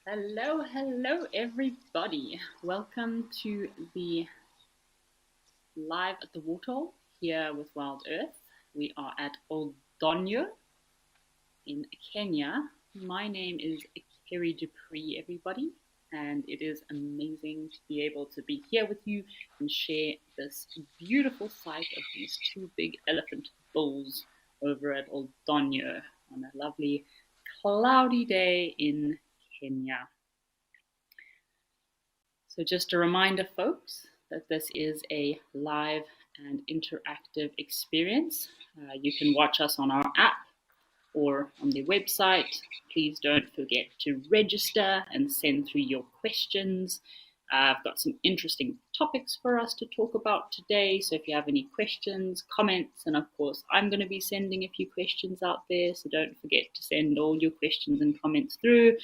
Hello, everybody. Welcome to the live at the waterhole here with Wild Earth. We are at Old Donyo in Kenya. My name is Kerry Dupree, everybody, and it is amazing to be able to be here with you and share this beautiful sight of these two big elephant bulls over at Old Donyo on a lovely cloudy day in Kenya. So just a reminder, folks, that this is a live and interactive experience. You can watch us on our app or on the website. Please don't forget to register and send through your questions. I've got some interesting topics for us to talk about today. So if you have any questions, comments, and of course, I'm going to be sending a few questions out there. So don't forget to send all your questions and comments through.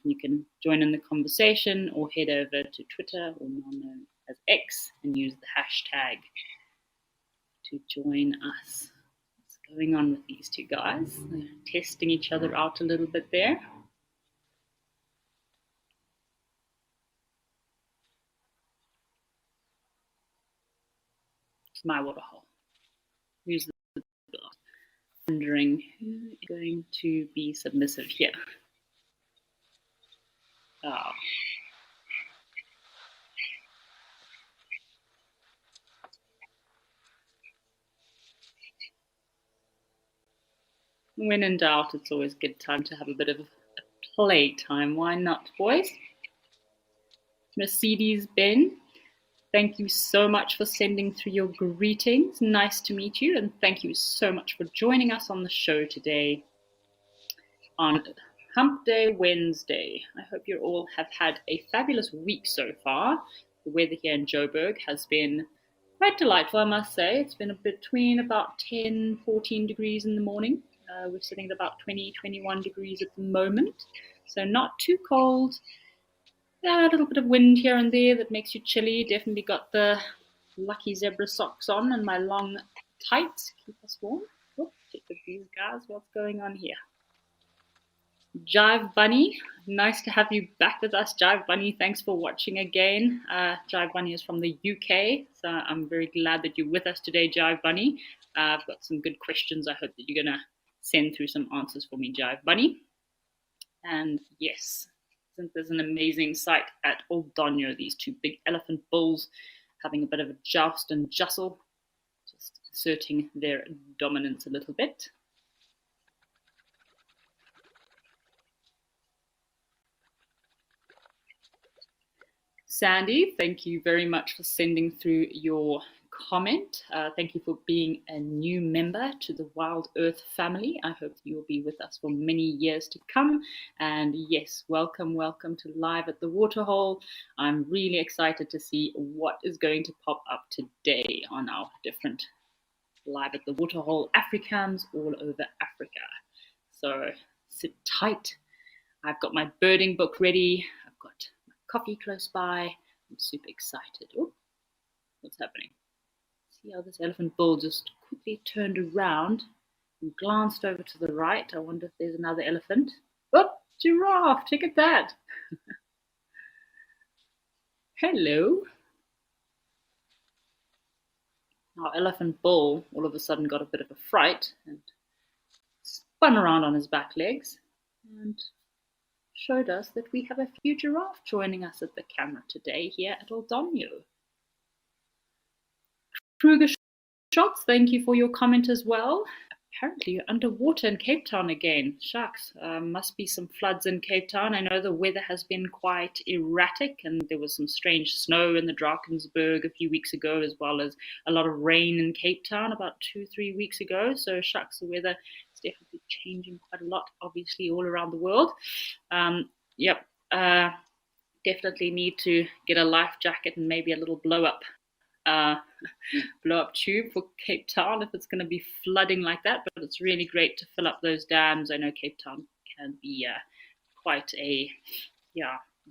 You can join in the conversation or head over to Twitter, or now known as X, and use the hashtag to join us. What's going on with these two guys? They're testing each other out a little bit there. It's my waterhole. Who's the wondering who is going to be submissive here? Oh. When in doubt, it's always a good time to have a bit of a play time. Why not, boys? Mercedes Ben, thank you so much for sending through your greetings. Nice to meet you, and thank you so much for joining us on the show today on Hump Day Wednesday. I hope you all have had a fabulous week so far. The weather here in Joburg has been quite delightful, I must say. It's been between about 10, 14 degrees in the morning. We're sitting at about 20, 21 degrees at the moment. So not too cold. A little bit of wind here and there that makes you chilly. Definitely got the lucky zebra socks on and my long tights. Keep us warm. Oh, check with these guys. What's going on here? Jive Bunny, nice to have you back with us, Jive Bunny. Thanks for watching again. Jive Bunny is from the UK, so I'm very glad that you're with us today, Jive Bunny. I've got some good questions. I hope that you're going to send through some answers for me, Jive Bunny. And yes, isn't this an amazing sight at Old Donyo? These two big elephant bulls having a bit of a joust and jostle, just asserting their dominance a little bit. Sandy, thank you very much for sending through your comment. Thank you for being a new member to the Wild Earth family. I hope you will be with us for many years to come. And yes, welcome to Live at the Waterhole. I'm really excited to see what is going to pop up today on our different Live at the Waterhole Africans all over Africa. So sit tight. I've got my birding book ready. I've got coffee close by. I'm super excited. Oh, what's happening? See how this elephant bull just quickly turned around and glanced over to the right. I wonder if there's another elephant. Oh, giraffe, check at that. Hello. Our elephant bull all of a sudden got a bit of a fright and spun around on his back legs and showed us that we have a few giraffe joining us at the camera today here at Old Donyo. Kruger Shots, thank you for your comment as well. Apparently you're underwater in Cape Town again. Shucks, must be some floods in Cape Town. I know the weather has been quite erratic and there was some strange snow in the Drakensberg a few weeks ago, as well as a lot of rain in Cape Town about 2-3 weeks ago. So shucks, the weather is definitely changing quite a lot, obviously all around the world. Yep, definitely need to get a life jacket and maybe a little blow up tube for Cape Town if it's going to be flooding like that. But it's really great to fill up those dams. I know Cape Town can be quite a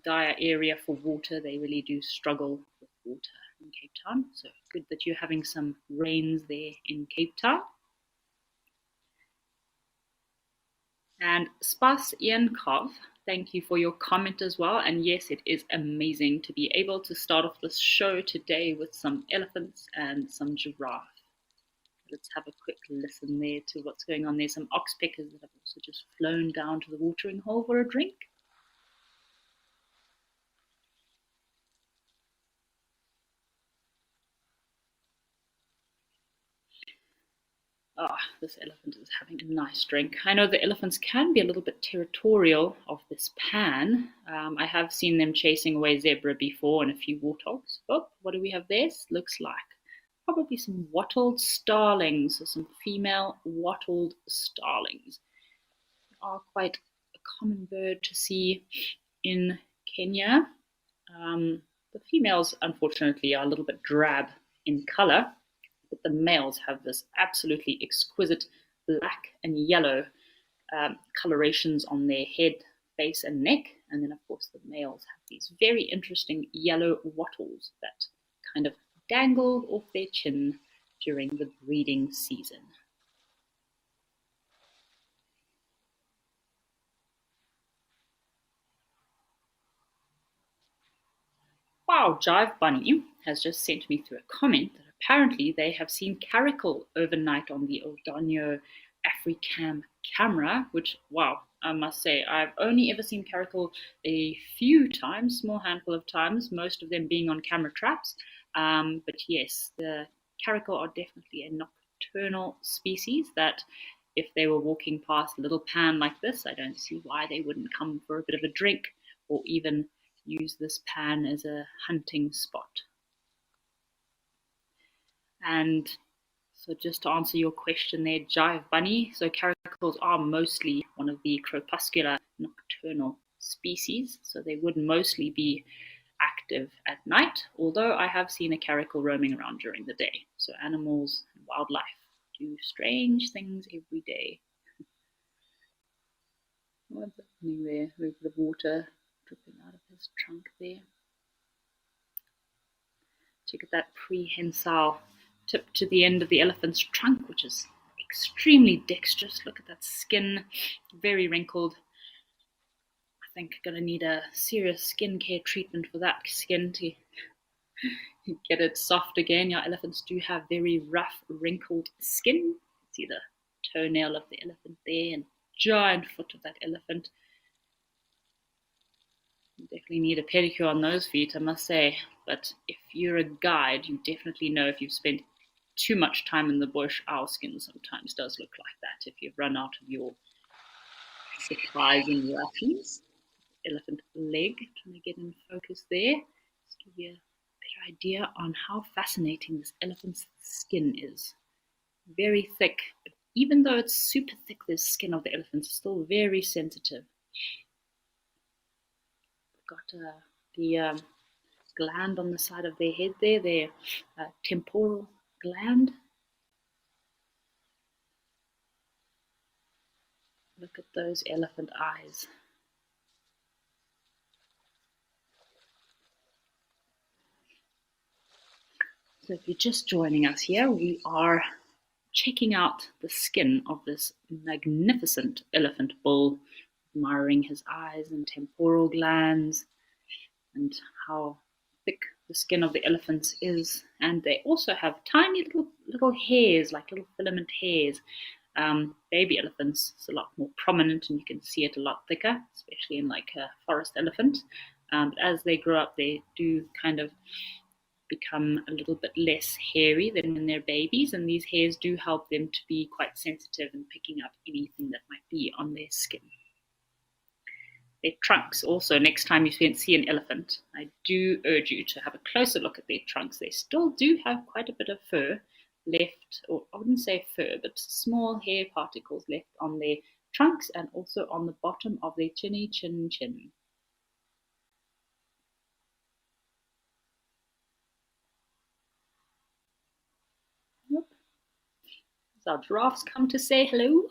dire area for water. They really do struggle with water in Cape Town. So good that you're having some rains there in Cape Town. And Spas Iankov, Thank you for your comment as well. And yes, it is amazing to be able to start off this show today with some elephants and some giraffe. Let's have a quick listen there to what's going on. There's some oxpeckers that have also just flown down to the watering hole for a drink. This elephant is having a nice drink. I know the elephants can be a little bit territorial of this pan. I have seen them chasing away zebra before and a few warthogs. Oh, what do we have there? Looks like probably some wattled starlings, or some female wattled starlings. They are quite a common bird to see in Kenya. The females, unfortunately, are a little bit drab in color, but the males have this absolutely exquisite black and yellow colorations on their head, face, and neck. And then, of course, the males have these very interesting yellow wattles that kind of dangle off their chin during the breeding season. Wow, Jive Bunny has just sent me through a comment that apparently they have seen caracal overnight on the Oldonyo Africam camera, which, wow, I must say, I've only ever seen caracal a few times, small handful of times, most of them being on camera traps. But yes, the caracal are definitely a nocturnal species that if they were walking past a little pan like this, I don't see why they wouldn't come for a bit of a drink or even use this pan as a hunting spot. And so just to answer your question there, Jive Bunny, so caracals are mostly one of the crepuscular nocturnal species, so they would mostly be active at night, although I have seen a caracal roaming around during the day. So animals and wildlife do strange things every day. What's happening there? There's the water dripping out of his trunk there. Check at that prehensile tip to the end of the elephant's trunk, which is extremely dexterous. Look at that skin, very wrinkled. I think I'm going to need a serious skincare treatment for that skin to get it soft again. Your elephants do have very rough, wrinkled skin. See the toenail of the elephant there and giant foot of that elephant. You definitely need a pedicure on those feet, I must say. But if you're a guide, you definitely know if you've spent too much time in the bush, our skin sometimes does look like that if you've run out of your surprising rations. Elephant leg, trying to get in focus there. Just give you a better idea on how fascinating this elephant's skin is. Very thick, but even though it's super thick, the skin of the elephant is still very sensitive. Got the gland on the side of their head there, their temporal gland. Look at those elephant eyes. So if you're just joining us here, we are checking out the skin of this magnificent elephant bull, admiring his eyes and temporal glands and how thick the skin of the elephants is. And they also have tiny little hairs, like little filament hairs. Baby elephants, it's a lot more prominent and you can see it a lot thicker, especially in like a forest elephant. But as they grow up, they do kind of become a little bit less hairy than when they're babies, and these hairs do help them to be quite sensitive in picking up anything that might be on their skin. Their trunks also, next time you see an elephant, I do urge you to have a closer look at their trunks. They still do have quite a bit of fur left, or I wouldn't say fur, but small hair particles left on their trunks and also on the bottom of their chinny chin. Yep. So our giraffes come to say hello.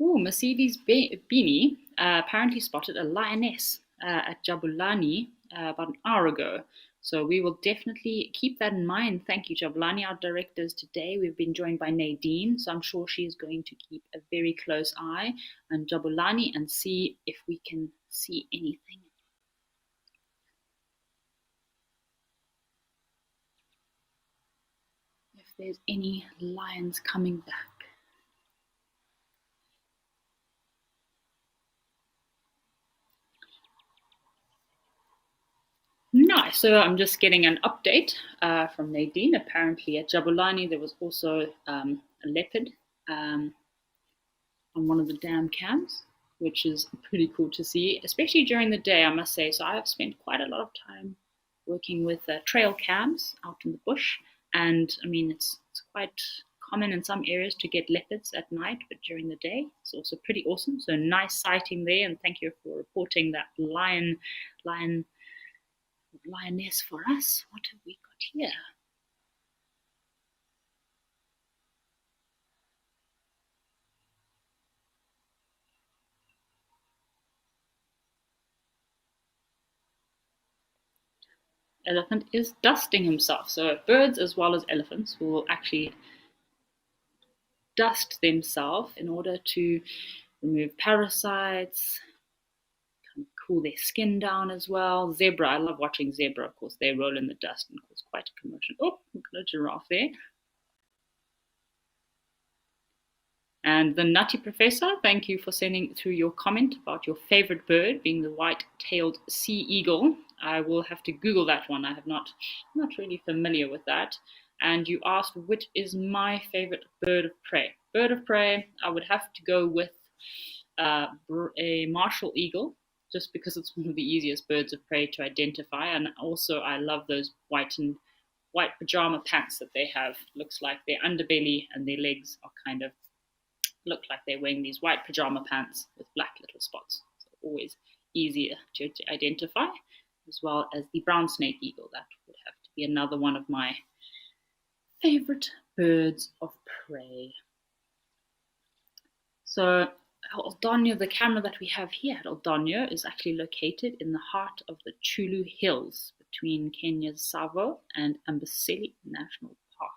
Oh, Mercedes Beanie apparently spotted a lioness at Jabulani about an hour ago. So we will definitely keep that in mind. Thank you, Jabulani, our directors today. We've been joined by Nadine, so I'm sure she's going to keep a very close eye on Jabulani and see if we can see anything. If there's any lions coming back. Nice. So I'm just getting an update from Nadine. Apparently at Jabulani there was also a leopard on one of the dam cams, which is pretty cool to see, especially during the day, I must say. So I have spent quite a lot of time working with trail cams out in the bush, and I mean it's quite common in some areas to get leopards at night, but during the day it's also pretty awesome. So nice sighting there, and thank you for reporting that lioness for us. What have we got here? Elephant is dusting himself. So birds as well as elephants will actually dust themselves in order to remove parasites, kind of cool their skin down as well. Zebra, I love watching zebra, of course. They roll in the dust and cause quite a commotion. Oh, we've got a giraffe there. And the Nutty Professor, thank you for sending through your comment about your favorite bird being the white-tailed sea eagle. I will have to Google that one. I'm not really familiar with that. And you asked which is my favorite bird of prey. Bird of prey, I would have to go with a martial eagle, just because it's one of the easiest birds of prey to identify. And also, I love those white pajama pants that they have. Looks like their underbelly and their legs are kind of look like they're wearing these white pajama pants with black little spots. So always easier to identify, as well as the brown snake eagle. That would have to be another one of my favorite birds of prey. So Eldonyo, the camera that we have here at Eldonyo is actually located in the heart of the Chulu Hills between Kenya's Tsavo and Amboseli National Park.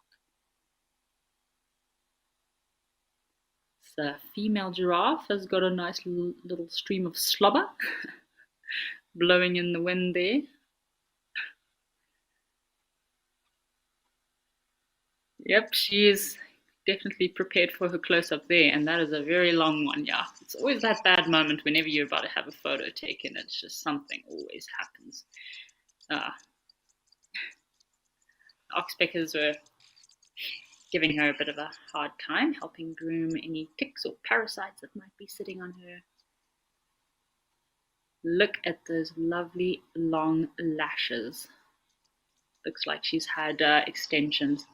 The female giraffe has got a nice little stream of slobber blowing in the wind there. Yep, she is definitely prepared for her close-up there, and that is a very long one. Yeah, it's always that bad moment whenever you're about to have a photo taken. It's just something always happens. Oxpeckers were giving her a bit of a hard time, helping groom any ticks or parasites that might be sitting on her. Look at those lovely long lashes. Looks like she's had extensions.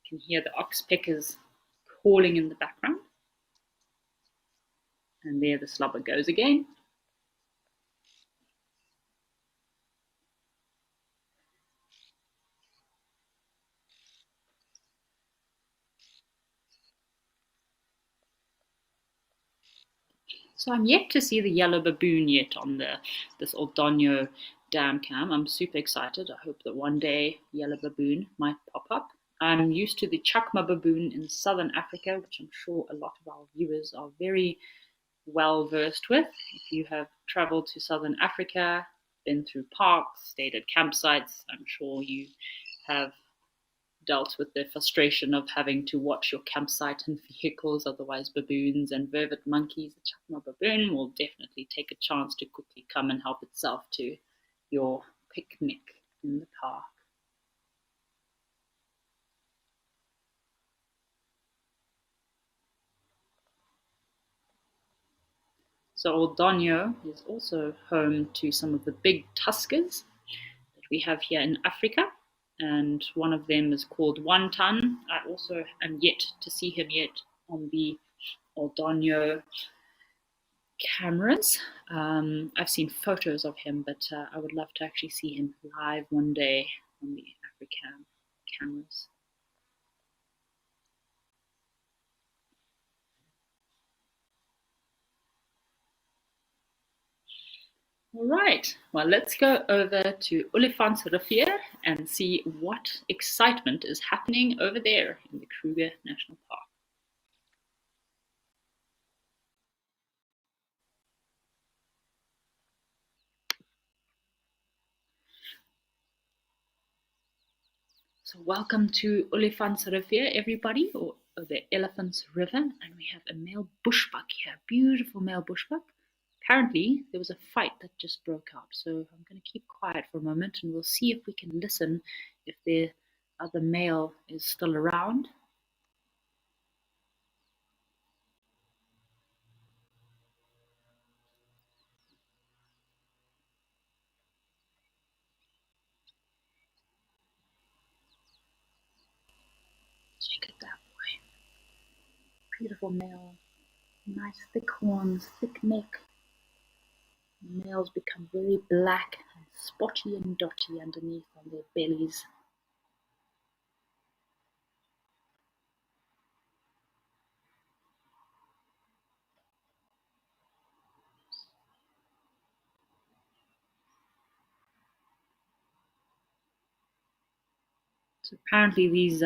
You can hear the oxpeckers calling in the background. And there the slobber goes again. So I'm yet to see the yellow baboon yet on this Oldonyo dam cam. I'm super excited. I hope that one day yellow baboon might pop up. I'm used to the chakma baboon in southern Africa, which I'm sure a lot of our viewers are very well versed with. If you have traveled to southern Africa, been through parks, stayed at campsites, I'm sure you have dealt with the frustration of having to watch your campsite and vehicles, otherwise baboons and vervet monkeys. The chakma baboon will definitely take a chance to quickly come and help itself to your picnic in the park. So Oldonyo is also home to some of the big tuskers that we have here in Africa, and one of them is called Wonton. I also am yet to see him yet on the Oldonyo cameras. I've seen photos of him, but I would love to actually see him live one day on the African cameras. All right, well, let's go over to Olifantsrivier and see what excitement is happening over there in the Kruger National Park. So welcome to Olifantsrivier, everybody, or the Elephant's River, and we have a male bushbuck here, beautiful male bushbuck. Apparently, there was a fight that just broke out, so I'm going to keep quiet for a moment, and we'll see if we can listen if the other male is still around. Check it that boy, beautiful male, nice thick horns, thick neck. Males become very black and spotty and dotty underneath on their bellies. So apparently these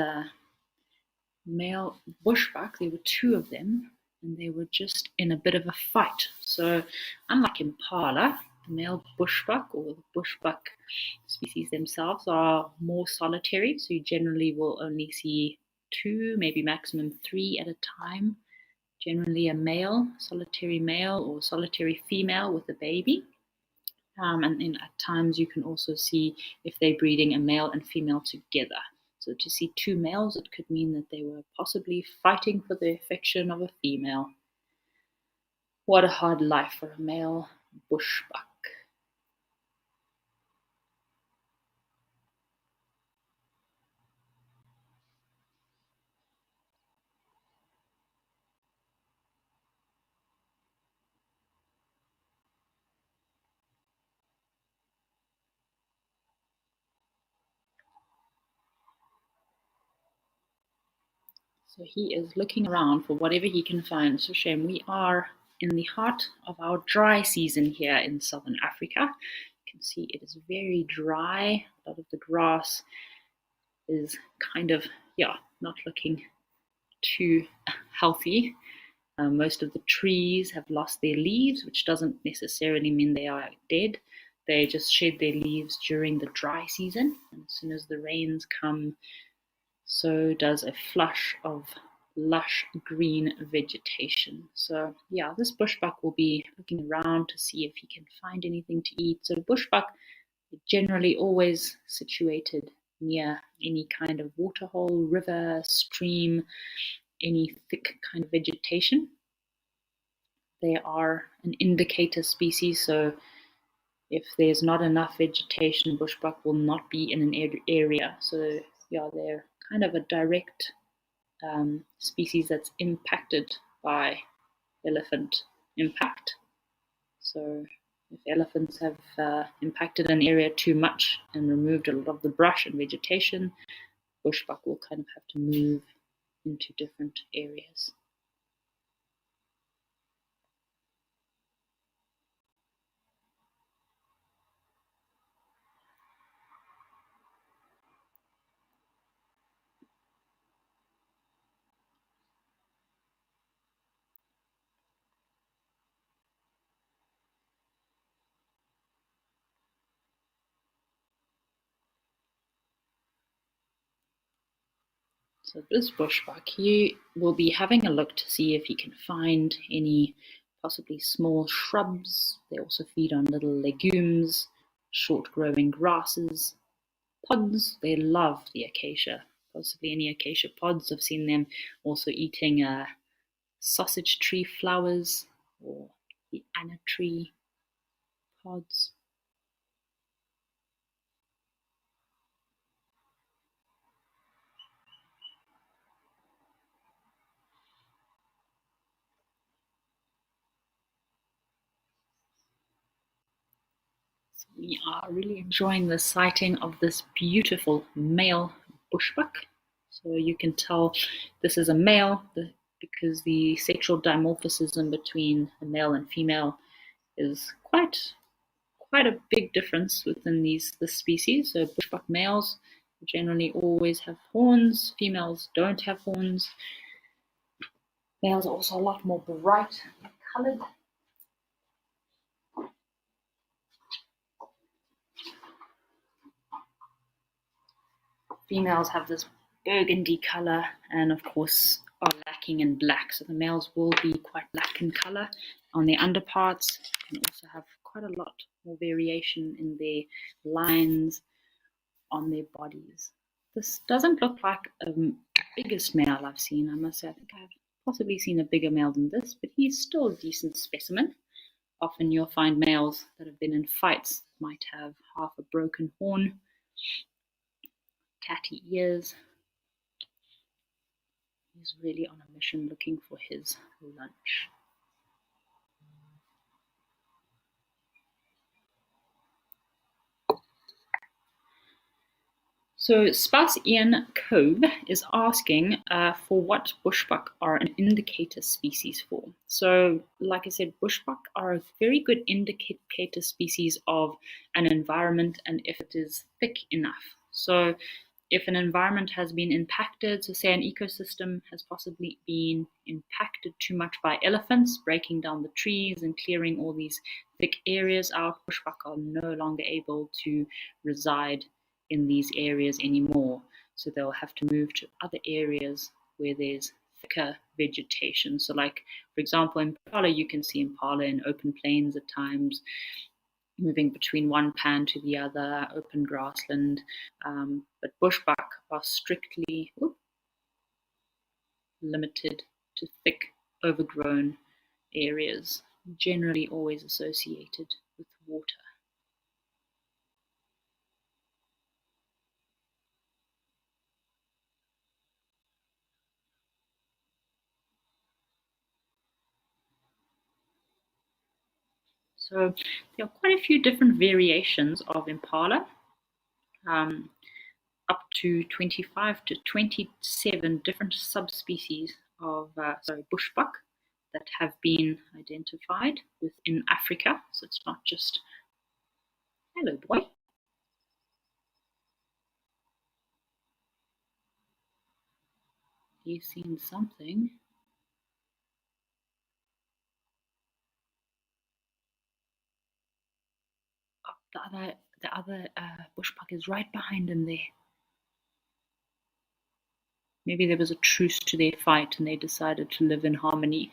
male bushbuck, there were two of them, and they were just in a bit of a fight. So unlike impala, the male bushbuck or the bushbuck species themselves are more solitary, so you generally will only see two, maybe maximum three at a time. Generally a male, solitary male or solitary female with a baby. And then at times you can also see if they're breeding a male and female together. So to see two males, it could mean that they were possibly fighting for the affection of a female. What a hard life for a male bushbuck. So he is looking around for whatever he can find. It's a shame. We are in the heart of our dry season here in southern Africa. You can see it is very dry. A lot of the grass is kind of, not looking too healthy. Most of the trees have lost their leaves, which doesn't necessarily mean they are dead. They just shed their leaves during the dry season. And as soon as the rains come, so does a flush of lush green vegetation. So yeah, this bushbuck will be looking around to see if he can find anything to eat. So bushbuck are generally always situated near any kind of waterhole, river, stream, any thick kind of vegetation. They are an indicator species, so if there's not enough vegetation, bushbuck will not be in an area. So yeah, they're kind of a direct species that's impacted by elephant impact. So if elephants have impacted an area too much and removed a lot of the brush and vegetation, bushbuck will kind of have to move into different areas. So this bushbuck, he will be having a look to see if he can find any possibly small shrubs. They also feed on little legumes, short-growing grasses, pods. They love the acacia, possibly any acacia pods. I've seen them also eating sausage tree flowers or the anna tree pods. So we are really enjoying the sighting of this beautiful male bushbuck. So you can tell this is a male because the sexual dimorphism between the male and female is quite quite a big difference within this species. So bushbuck males generally always have horns. Females don't have horns. Males are also a lot more bright colored. Females have this burgundy color and, of course, are lacking in black. So the males will be quite black in color on their underparts, and also have quite a lot more variation in their lines on their bodies. This doesn't look like the biggest male I've seen. I must say, I think I've possibly seen a bigger male than this, but he's still a decent specimen. Often you'll find males that have been in fights might have half a broken horn, tatty ears. He's really on a mission looking for his lunch. So Spouse Ian Cove is asking for what bushbuck are an indicator species for. So like I said, bushbuck are a very good indicator species of an environment and if it is thick enough. So if an environment has been impacted, so say an ecosystem has possibly been impacted too much by elephants, breaking down the trees and clearing all these thick areas out, bushbuck are no longer able to reside in these areas anymore. So they'll have to move to other areas where there's thicker vegetation. So like, for example, impala, you can see impala in open plains at times, moving between one pan to the other, open grassland. But bushbuck are strictly limited to thick, overgrown areas, generally always associated with water. So there are quite a few different variations of impala, up to 25 to 27 different subspecies of bushbuck that have been identified within Africa. So it's not just, hello boy. He's seen something. Oh, the other bushbuck is right behind him there. Maybe there was a truce to their fight and they decided to live in harmony.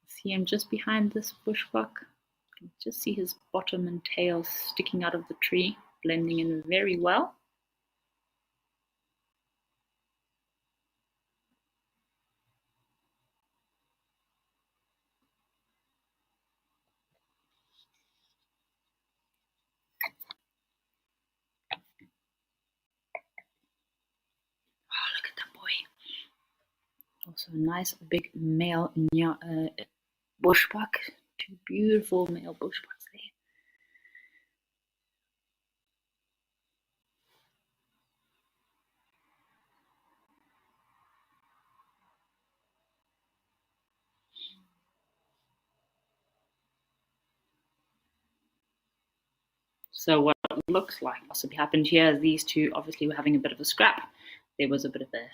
See him just behind this bushbuck. You can just see his bottom and tail sticking out of the tree, blending in very well. Oh, look at that boy. Also a nice big male bushbuck. Two beautiful male bushbucks there. So what looks like possibly happened here is these two obviously were having a bit of a scrap. There was a bit of a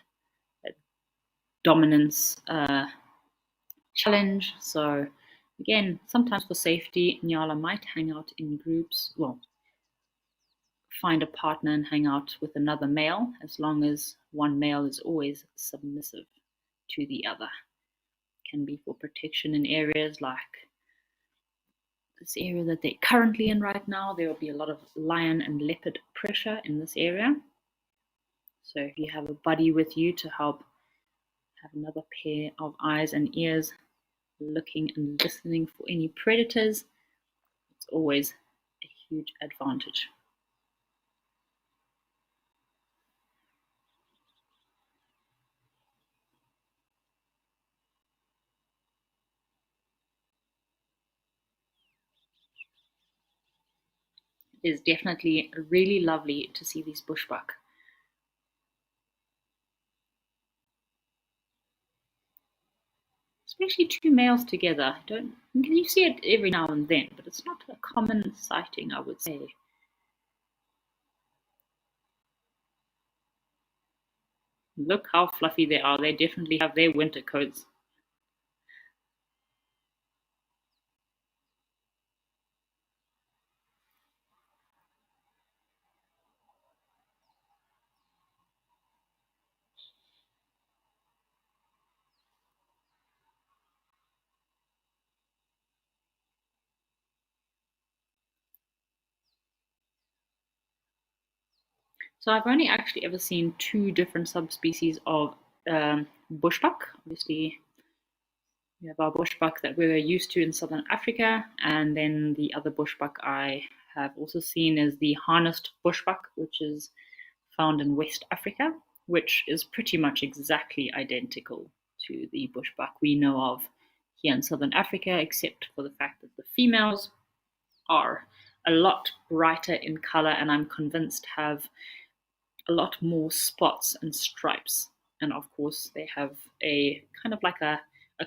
dominance challenge. So again, sometimes for safety, Nyala might hang out in groups. Well, find a partner and hang out with another male, as long as one male is always submissive to the other. Can be for protection in areas like this area that they're currently in right now. There will be a lot of lion and leopard pressure in this area. So if you have a buddy with you to help have another pair of eyes and ears looking and listening for any predators, it's always a huge advantage. It is definitely really lovely to see these bushbuck. especially two males together. Don't You see it every now and then, but it's not a common sighting, I would say. Look how fluffy they are. They definitely have their winter coats. So I've only actually ever seen two different subspecies of bushbuck. Obviously, we have our bushbuck that we're used to in southern Africa, and then the other bushbuck I have also seen is the harnessed bushbuck, which is found in West Africa, which is pretty much exactly identical to the bushbuck we know of here in southern Africa, except for the fact that the females are a lot brighter in color, and I'm convinced have a lot more spots and stripes. And of course, they have a kind of like a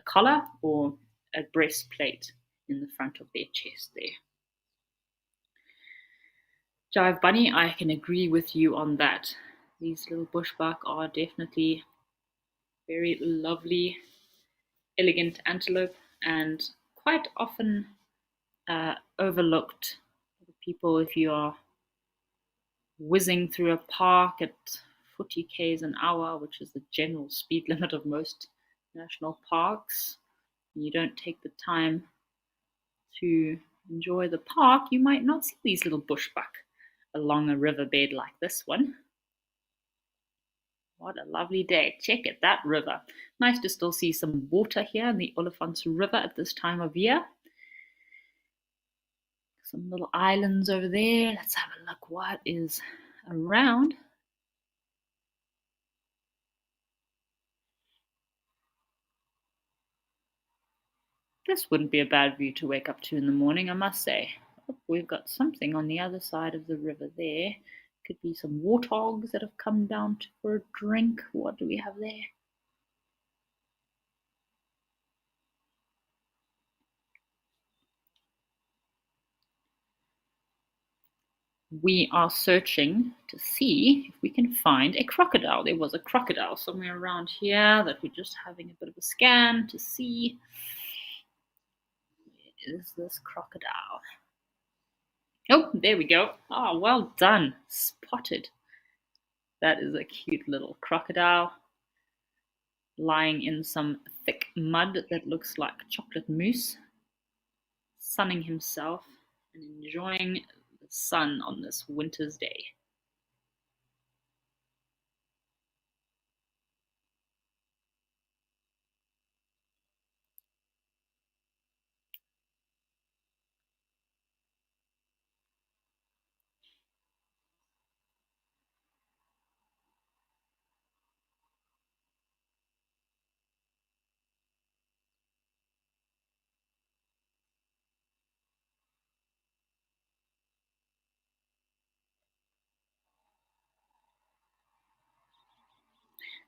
collar or a breastplate in the front of their chest there. Jive Bunny, I can agree with you on that. These little bushbuck are definitely very lovely, elegant antelope, and quite often overlooked. People, if you are whizzing through a park at 40 k's an hour, which is the general speed limit of most national parks, and you don't take the time to enjoy the park, you might not see these little bushbuck along a riverbed like this one. What a lovely day. Check it, that river. Nice to still see some water here in the Olifants River at this time of year. Some little islands over there. Let's have a look what is around. This wouldn't be a bad view to wake up to in the morning, I must say. Oh, we've got something on the other side of the river there. Could be some warthogs that have come down for a drink. What do we have there? We are searching to see if we can find a crocodile. There was a crocodile somewhere around here that we're just having a bit of a scan to see. Where is this crocodile? Oh, there we go. Oh, well done. Spotted. That is a cute little crocodile lying in some thick mud that looks like chocolate mousse, sunning himself and enjoying the sun on this winter's day.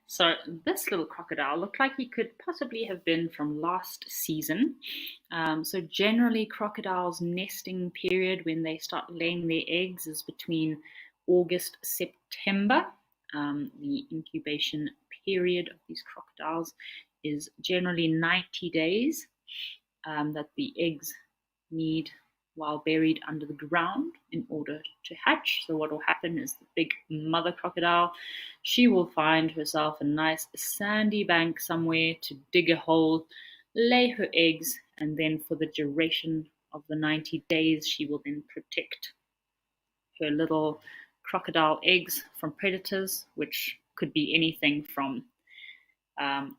So this little crocodile looked like he could possibly have been from last season. So generally, crocodiles' nesting period when they start laying their eggs is between August September. The incubation period of these crocodiles is generally 90 days that the eggs need while buried under the ground in order to hatch. So what will happen is the big mother crocodile, she will find herself a nice sandy bank somewhere to dig a hole, lay her eggs, and then for the duration of the 90 days, she will then protect her little crocodile eggs from predators, which could be anything from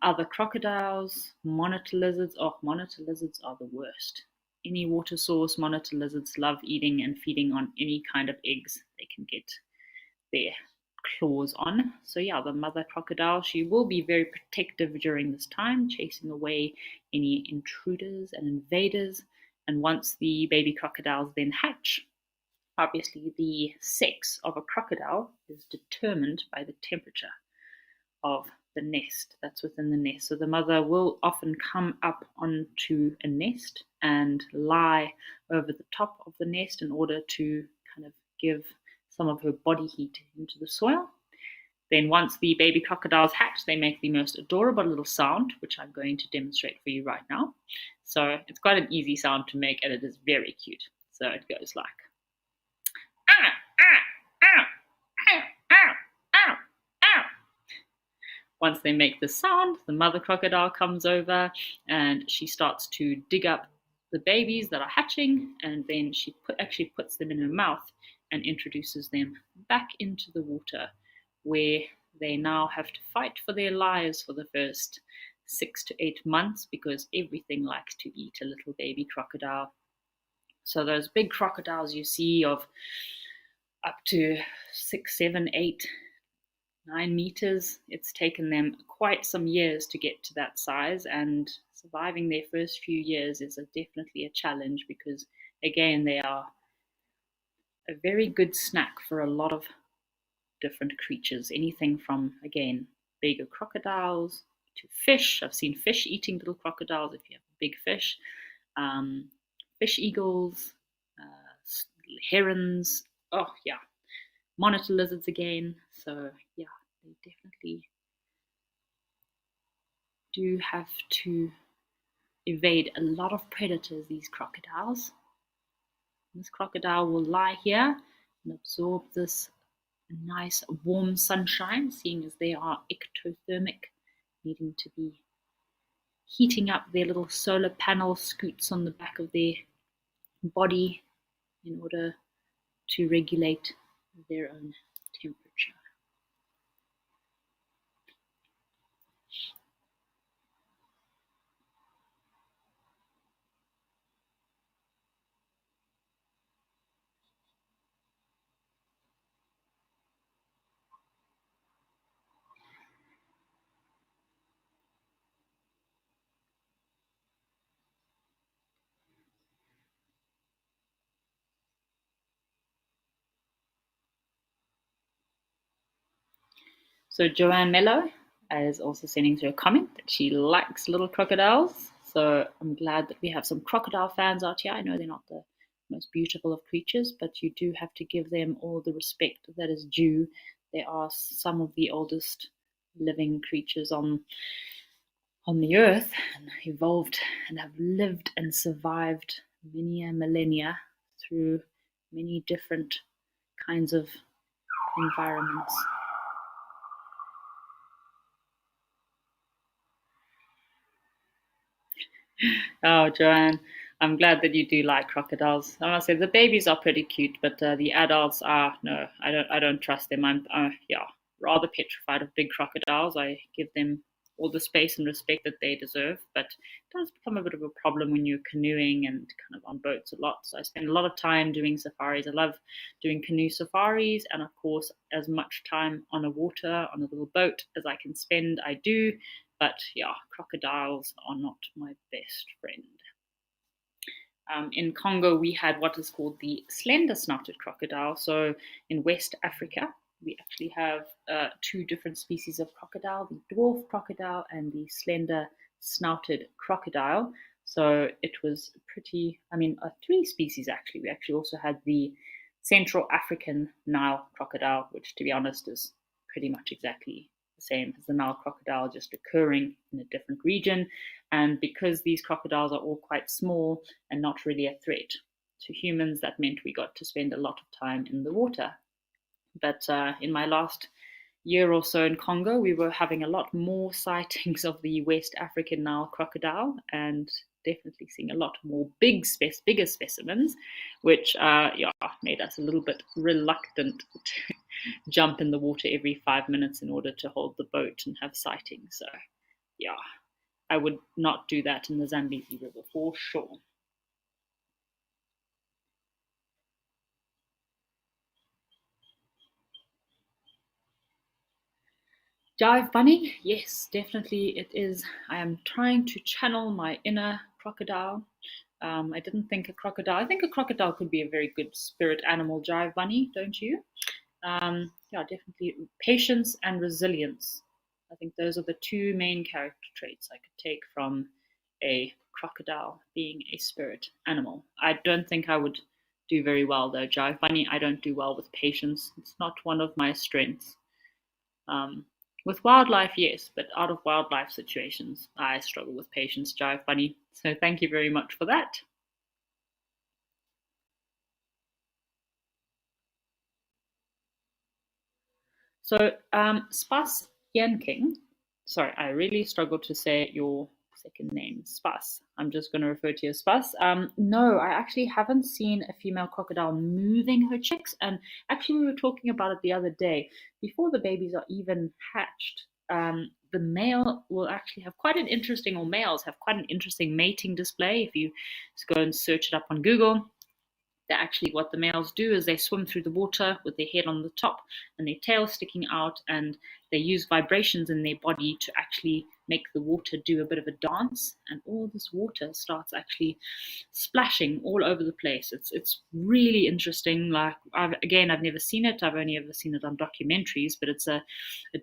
other crocodiles, monitor lizards. Oh, monitor lizards are the worst. Any water source, monitor lizards love eating and feeding on any kind of eggs they can get their claws on. So yeah, the mother crocodile, she will be very protective during this time, chasing away any intruders and invaders. And once the baby crocodiles then hatch, obviously the sex of a crocodile is determined by the temperature of the nest that's within the nest. So the mother will often come up onto a nest and lie over the top of the nest in order to kind of give some of her body heat into the soil. Then once the baby crocodiles hatch, they make the most adorable little sound, which I'm going to demonstrate for you right now. So it's quite an easy sound to make, and it is very cute. So it goes like, ah, ah, ah, ah, ah, ah, ah. Once they make the sound, the mother crocodile comes over and she starts to dig up the babies that are hatching, and then she actually puts them in her mouth and introduces them back into the water, where they now have to fight for their lives for the first 6 to 8 months, because everything likes to eat a little baby crocodile. So those big crocodiles you see of up to 6, 7, 8, 9 meters, it's taken them quite some years to get to that size, and surviving their first few years is definitely a challenge, because again, they are a very good snack for a lot of different creatures, anything from, again, bigger crocodiles to fish. I've seen fish eating little crocodiles if you have a big fish, fish eagles, herons, oh yeah, monitor lizards again. So yeah, they definitely do have to evade a lot of predators, these crocodiles. This crocodile will lie here and absorb this nice warm sunshine, seeing as they are ectothermic, needing to be heating up their little solar panel scoots on the back of their body in order to regulate their own temperature. So Joanne Mello is also sending through a comment that she likes little crocodiles. So I'm glad that we have some crocodile fans out here. I know they're not the most beautiful of creatures, but you do have to give them all the respect that is due. They are some of the oldest living creatures on the earth, and evolved and have lived and survived many a millennia through many different kinds of environments. Oh, Joanne, I'm glad that you do like crocodiles. I must say the babies are pretty cute, but the adults are no. I don't trust them. I'm yeah, rather petrified of big crocodiles. I give them all the space and respect that they deserve, but it does become a bit of a problem when you're canoeing and kind of on boats a lot. So I spend a lot of time doing safaris. I love doing canoe safaris, and of course, as much time on a water on a little boat as I can spend, I do. But yeah, crocodiles are not my best friend. In Congo, we had what is called the slender snouted crocodile. So in West Africa, we actually have two different species of crocodile, the dwarf crocodile and the slender snouted crocodile. So it was three species actually. We actually also had the Central African Nile crocodile, which to be honest is pretty much exactly the same as the Nile crocodile, just occurring in a different region. And because these crocodiles are all quite small and not really a threat to humans, that meant we got to spend a lot of time in the water. But in my last year or so in Congo, we were having a lot more sightings of the West African Nile crocodile, and definitely seeing a lot more bigger specimens, which made us a little bit reluctant to jump in the water every 5 minutes in order to hold the boat and have sightings. So yeah, I would not do that in the Zambezi River for sure. Dive bunny, yes, definitely it is. I am trying to channel my inner crocodile. I didn't think a crocodile. I think a crocodile could be a very good spirit animal, jive bunny, don't you? Yeah, definitely patience and resilience I think those are the two main character traits I could take from a crocodile being a spirit animal. I don't think I would do very well though, Jive Bunny. I don't do well with patience. It's not one of my strengths. Um, with wildlife, yes, but out of wildlife situations, I struggle with patience, Jive Bunny. So thank you very much for that. So, Spas Yanking, sorry, I really struggle to say your second name, Spas. I'm just going to refer to you as Spas. No, I actually haven't seen a female crocodile moving her chicks. And actually, we were talking about it the other day. Before the babies are even hatched, the male will actually have quite an interesting, or males have quite an interesting mating display. If you just go and search it up on Google, that actually what the males do is they swim through the water with their head on the top and their tail sticking out, and they use vibrations in their body to actually make the water do a bit of a dance, and all this water starts actually splashing all over the place. It's really interesting. Like I've never seen it. I've only ever seen it on documentaries, but it's a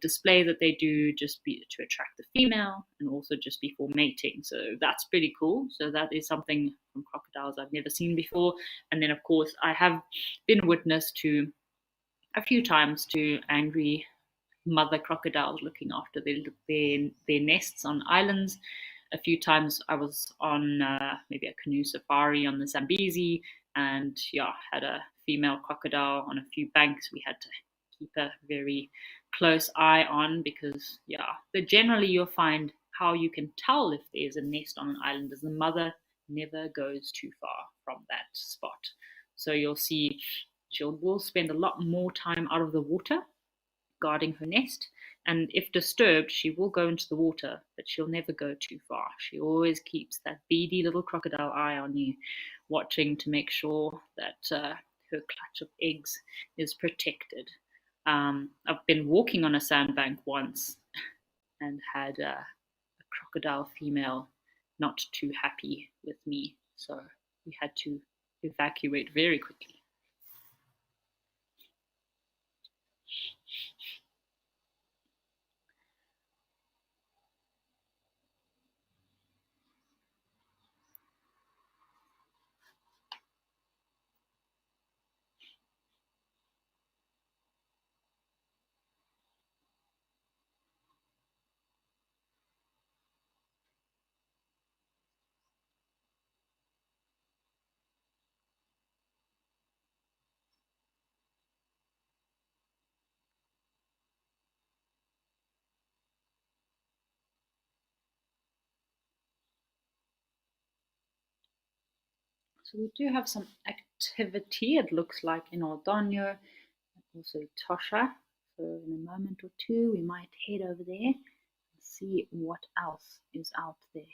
display that they do just to attract the female and also just before mating. So that's pretty cool. So that is something from crocodiles I've never seen before. And then of course I have been witness to a few times to angry mother crocodiles looking after their nests on islands. A few times I was on maybe a canoe safari on the Zambezi, and yeah, had a female crocodile on a few banks. We had to keep a very close eye on because yeah, generally you'll find how you can tell if there's a nest on an island is the mother never goes too far from that spot. So you'll see she will spend a lot more time out of the water guarding her nest. And if disturbed, she will go into the water, but she'll never go too far. She always keeps that beady little crocodile eye on you, watching to make sure that her clutch of eggs is protected. I've been walking on a sandbank once and had a crocodile female not too happy with me. So we had to evacuate very quickly. So we do have some activity, it looks like, in Ordonio, also Tosha. So in a moment or two, we might head over there and see what else is out there.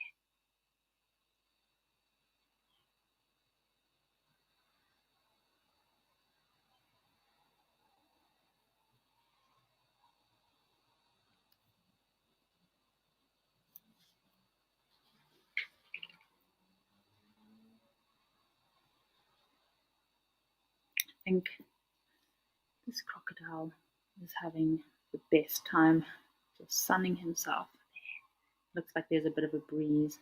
I think this crocodile is having the best time just sunning himself. Looks like there's a bit of a breeze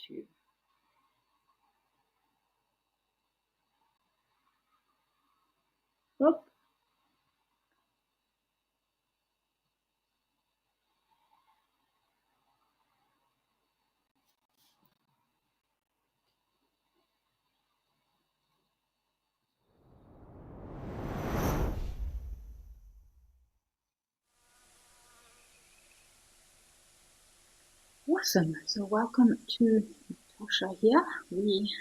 too. Whoop. Awesome. So welcome to Tosha here. We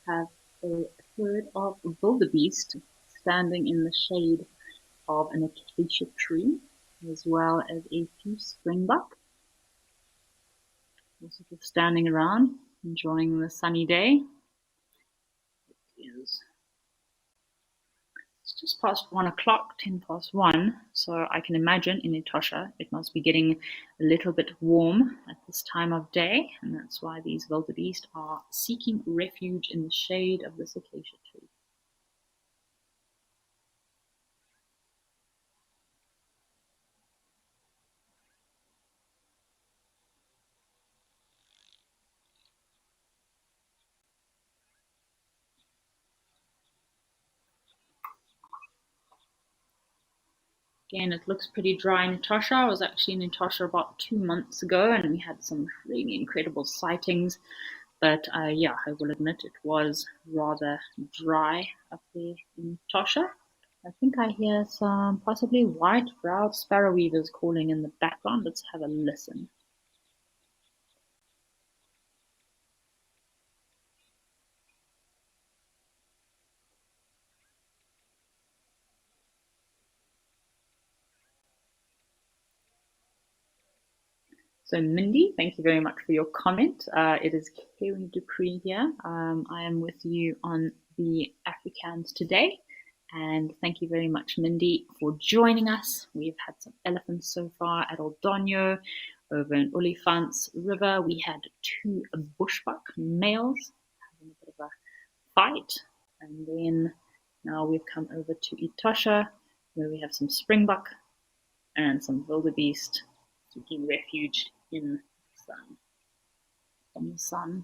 have a herd of wildebeest standing in the shade of an acacia tree, as well as a few springbuck. Also just standing around, enjoying the sunny day. It is It's just past 1 o'clock, 1:10. So I can imagine in Etosha it must be getting a little bit warm at this time of day, and that's why these wildebeest are seeking refuge in the shade of this acacia tree. Again, it looks pretty dry in Etosha. I was actually in Etosha about 2 months ago, and we had some really incredible sightings. But yeah, I will admit it was rather dry up there in Etosha. I think I hear some possibly white-browed sparrow weavers calling in the background. Let's have a listen. So, Mindy, thank you very much for your comment. It is Kerry Dupree here. I am with you on the Afrikaans today. And thank you very much, Mindy, for joining us. We've had some elephants so far at Oldonyo. Over in Olifants River, we had 2 bushbuck males having a bit of a fight. And then now we've come over to Etosha, where we have some springbuck and some wildebeest seeking refuge in the sun, from the sun.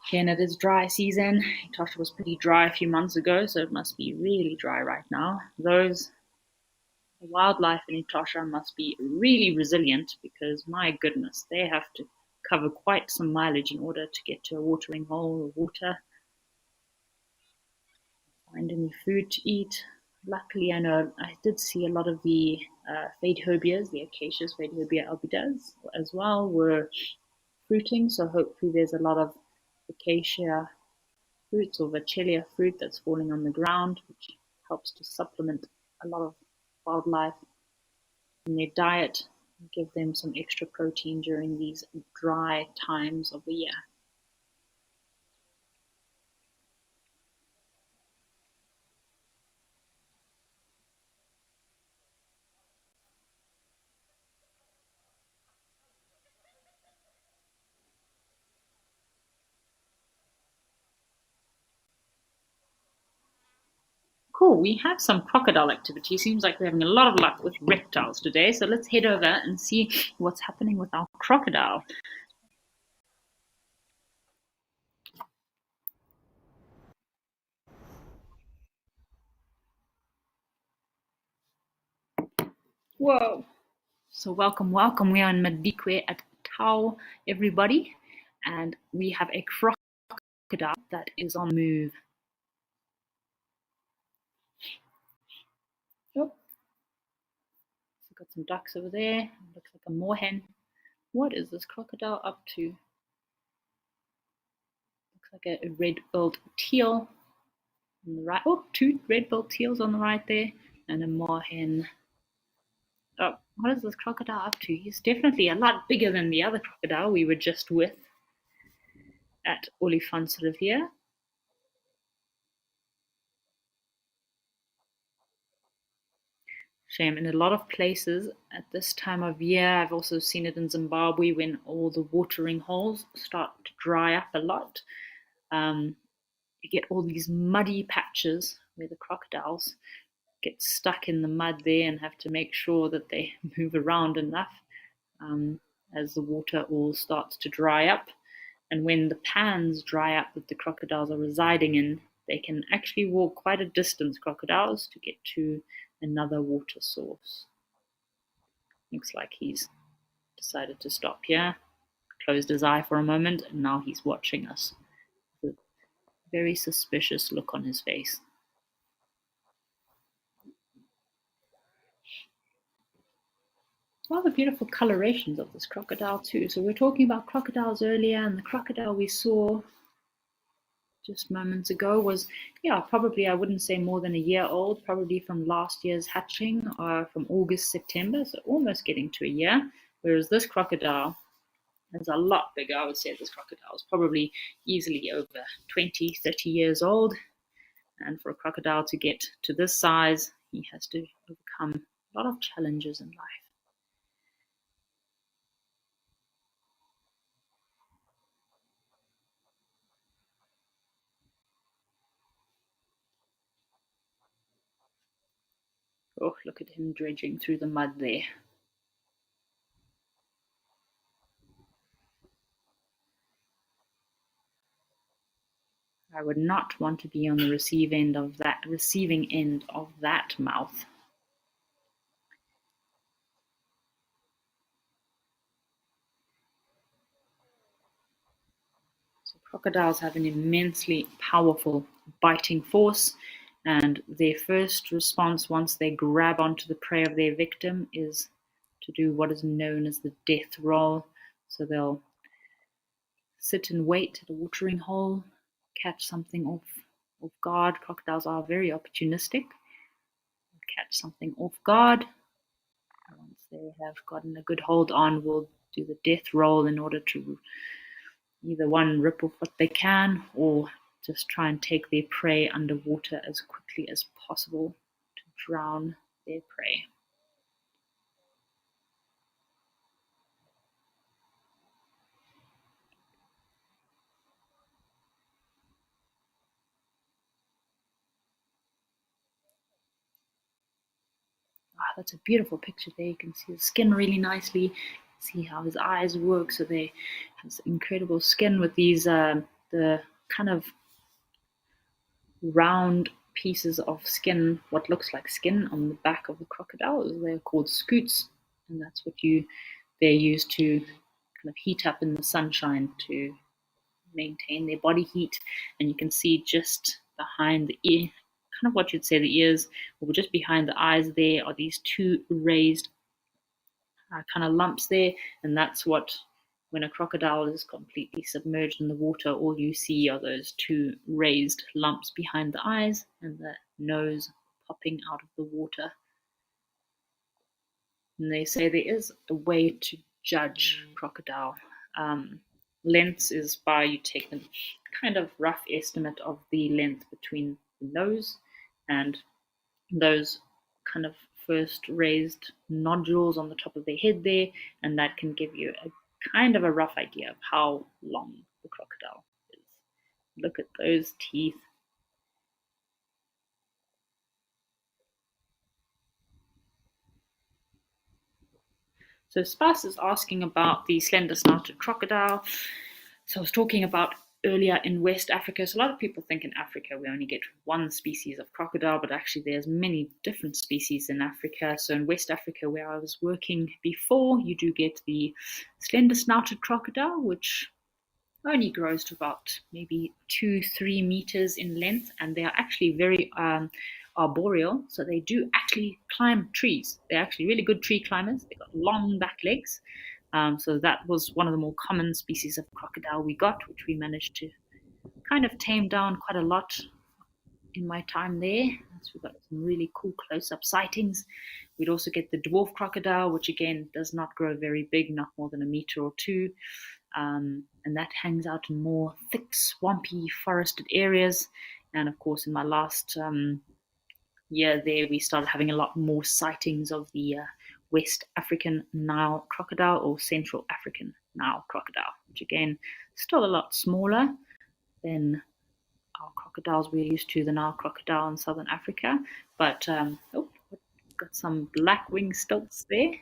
Again, it is dry season. Etosha was pretty dry a few months ago, so it must be really dry right now. The wildlife in Etosha must be really resilient because, my goodness, they have to cover quite some mileage in order to get to a watering hole or water, find any food to eat. Luckily, I know I did see a lot of the Fadehobias, the acacias, Fadehobia albidas, as well, were fruiting. So hopefully there's a lot of acacia fruits or Vachelia fruit that's falling on the ground, which helps to supplement a lot of wildlife in their diet and give them some extra protein during these dry times of the year. Cool, we have some crocodile activity. Seems like we're having a lot of luck with reptiles today. So let's head over and see what's happening with our crocodile. Whoa. So welcome, welcome. We are in Madikwe at Tau, everybody. And we have a crocodile that is on the move. Oh, we've got some ducks over there. Looks like a moorhen. What is this crocodile up to? Looks like a red-billed teal on the right. Oh, 2 red-billed teals on the right there, and a moorhen. Oh, what is this crocodile up to? He's definitely a lot bigger than the other crocodile we were just with at Olifants Rivier. Shame. In a lot of places at this time of year, I've also seen it in Zimbabwe when all the watering holes start to dry up a lot. You get all these muddy patches where the crocodiles get stuck in the mud there and have to make sure that they move around enough as the water all starts to dry up. And when the pans dry up that the crocodiles are residing in, they can actually walk quite a distance, crocodiles, to get to another water source. Looks like he's decided to stop here, closed his eye for a moment, and now he's watching us with a very suspicious look on his face. Rather beautiful colorations of this crocodile too. So we were talking about crocodiles earlier, and the crocodile we saw just moments ago was, yeah, probably, I wouldn't say more than a year old, probably from last year's hatching, or from August, September, so almost getting to a year. Whereas this crocodile is a lot bigger. I would say this crocodile is probably easily over 20, 30 years old. And for a crocodile to get to this size, he has to overcome a lot of challenges in life. Oh, look at him dredging through the mud there. I would not want to be on the receiving end of that mouth. Crocodiles have an immensely powerful biting force, and their first response once they grab onto the prey of their victim is to do what is known as the death roll. So they'll sit and wait at a watering hole, catch something off guard. Crocodiles are very opportunistic. Catch something off guard. Once they have gotten a good hold on, will do the death roll in order to either one, rip off what they can, or just try and take their prey underwater as quickly as possible to drown their prey. That's a beautiful picture there. You can see the skin really nicely. See how his eyes work. So they have this incredible skin with these the kind of round pieces of skin, what looks like skin on the back of the crocodile. They're called scutes, and that's what they're used to kind of heat up in the sunshine to maintain their body heat. And you can see just behind the ear, kind of what you'd say the ears, or just behind the eyes there are these two raised kind of lumps there, and that's what, when a crocodile is completely submerged in the water, all you see are those two raised lumps behind the eyes and the nose popping out of the water. And they say there is a way to judge crocodile lengths is by you take a kind of rough estimate of the length between the nose and those kind of first raised nodules on the top of their head there, and that can give you a kind of a rough idea of how long the crocodile is. Look at those teeth. So Spas is asking about the slender-snouted crocodile. So I was talking about earlier in West Africa. So a lot of people think in Africa we only get one species of crocodile, but actually there's many different species in Africa. So in West Africa, where I was working before, you do get the slender-snouted crocodile, which only grows to about maybe 2-3 meters in length, and they are actually very arboreal, so they do actually climb trees. They're actually really good tree climbers. They've got long back legs. So that was one of the more common species of crocodile we got, which we managed to kind of tame down quite a lot in my time there. So we got some really cool close-up sightings. We'd also get the dwarf crocodile, which again does not grow very big, not more than a meter or two. And that hangs out in more thick, swampy, forested areas. And of course, in my last year there, we started having a lot more sightings of the West African Nile crocodile, or Central African Nile crocodile, which again, still a lot smaller than our crocodiles we're used to, the Nile crocodile in Southern Africa. But, got some black wing stilts there.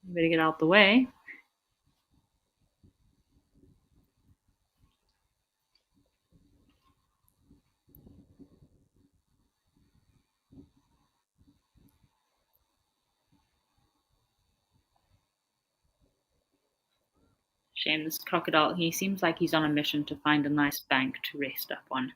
Better get out the way. Shame, this crocodile, he seems like he's on a mission to find a nice bank to rest up on.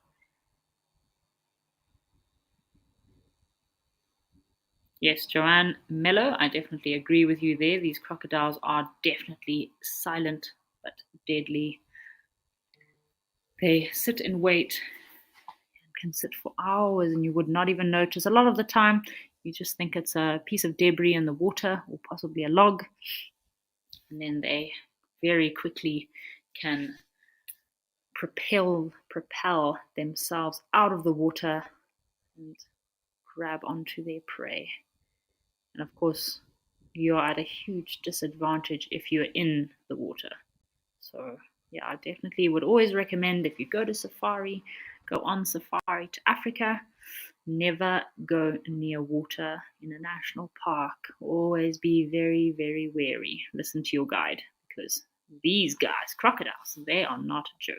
Yes, Joanne Mello, I definitely agree with you there. These crocodiles are definitely silent but deadly. They sit and wait and can sit for hours and you would not even notice. A lot of the time, you just think it's a piece of debris in the water or possibly a log. And then they very quickly can propel themselves out of the water and grab onto their prey. And of course, you're at a huge disadvantage if you're in the water. So yeah, I definitely would always recommend, if you go to safari, go on safari to Africa, never go near water in a national park. Always be very, very wary. Listen to your guide, because these guys, crocodiles, they are not a joke.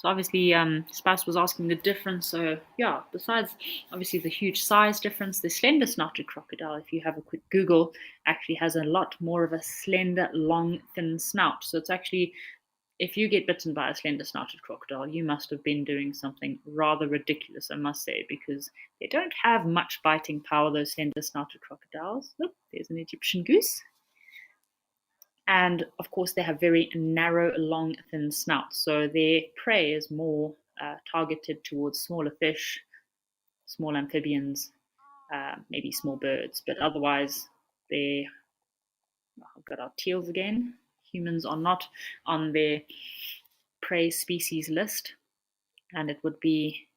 So obviously, spouse was asking the difference. So yeah, besides obviously the huge size difference, the slender snouted crocodile, if you have a quick Google, actually has a lot more of a slender, long, thin snout. So it's actually, if you get bitten by a slender snouted crocodile, you must have been doing something rather ridiculous, I must say, because they don't have much biting power, those slender snouted crocodiles. Look, there's an Egyptian goose. And of course, they have very narrow, long, thin snouts. So their prey is more targeted towards smaller fish, small amphibians, maybe small birds. But otherwise, they, I've got our teals again. Humans are not on their prey species list. And it would be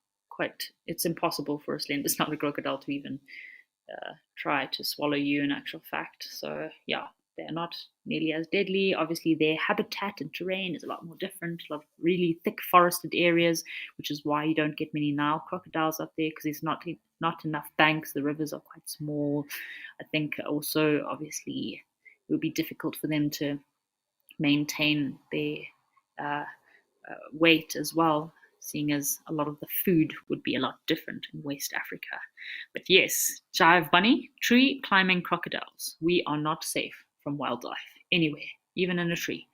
it's impossible for a slender snouted crocodile to even try to swallow you in actual fact. So yeah, they're not nearly as deadly. Obviously, their habitat and terrain is a lot more different, a lot of really thick forested areas, which is why you don't get many Nile crocodiles up there, because there's not enough banks. The rivers are quite small. I think also, obviously, it would be difficult for them to maintain their uh, weight as well, seeing as a lot of the food would be a lot different in West Africa. But yes, jive bunny, tree climbing crocodiles. We are not safe from wildlife anywhere, even in a tree,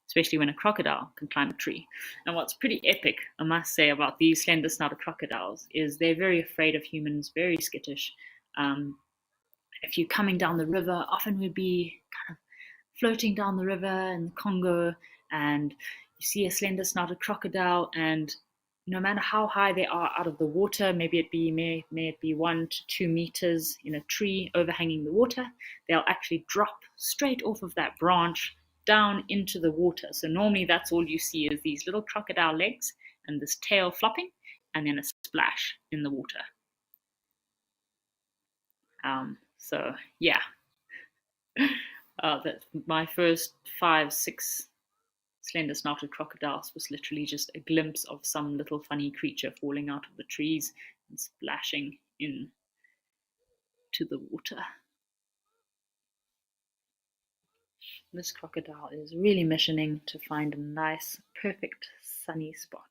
especially when a crocodile can climb a tree. And what's pretty epic, I must say, about these slender snouted crocodiles is they're very afraid of humans, very skittish. If you're coming down the river, often we'd be kind of floating down the river in the Congo, and you see a slender snouted crocodile, and no matter how high they are out of the water, maybe may it be 1 to 2 meters in a tree overhanging the water, they'll actually drop straight off of that branch down into the water. So normally that's all you see is these little crocodile legs and this tail flopping, and then a splash in the water. So yeah, that my first 5, 6 slender snouted crocodiles was literally just a glimpse of some little funny creature falling out of the trees and splashing into the water. This crocodile is really missioning to find a nice, perfect, sunny spot.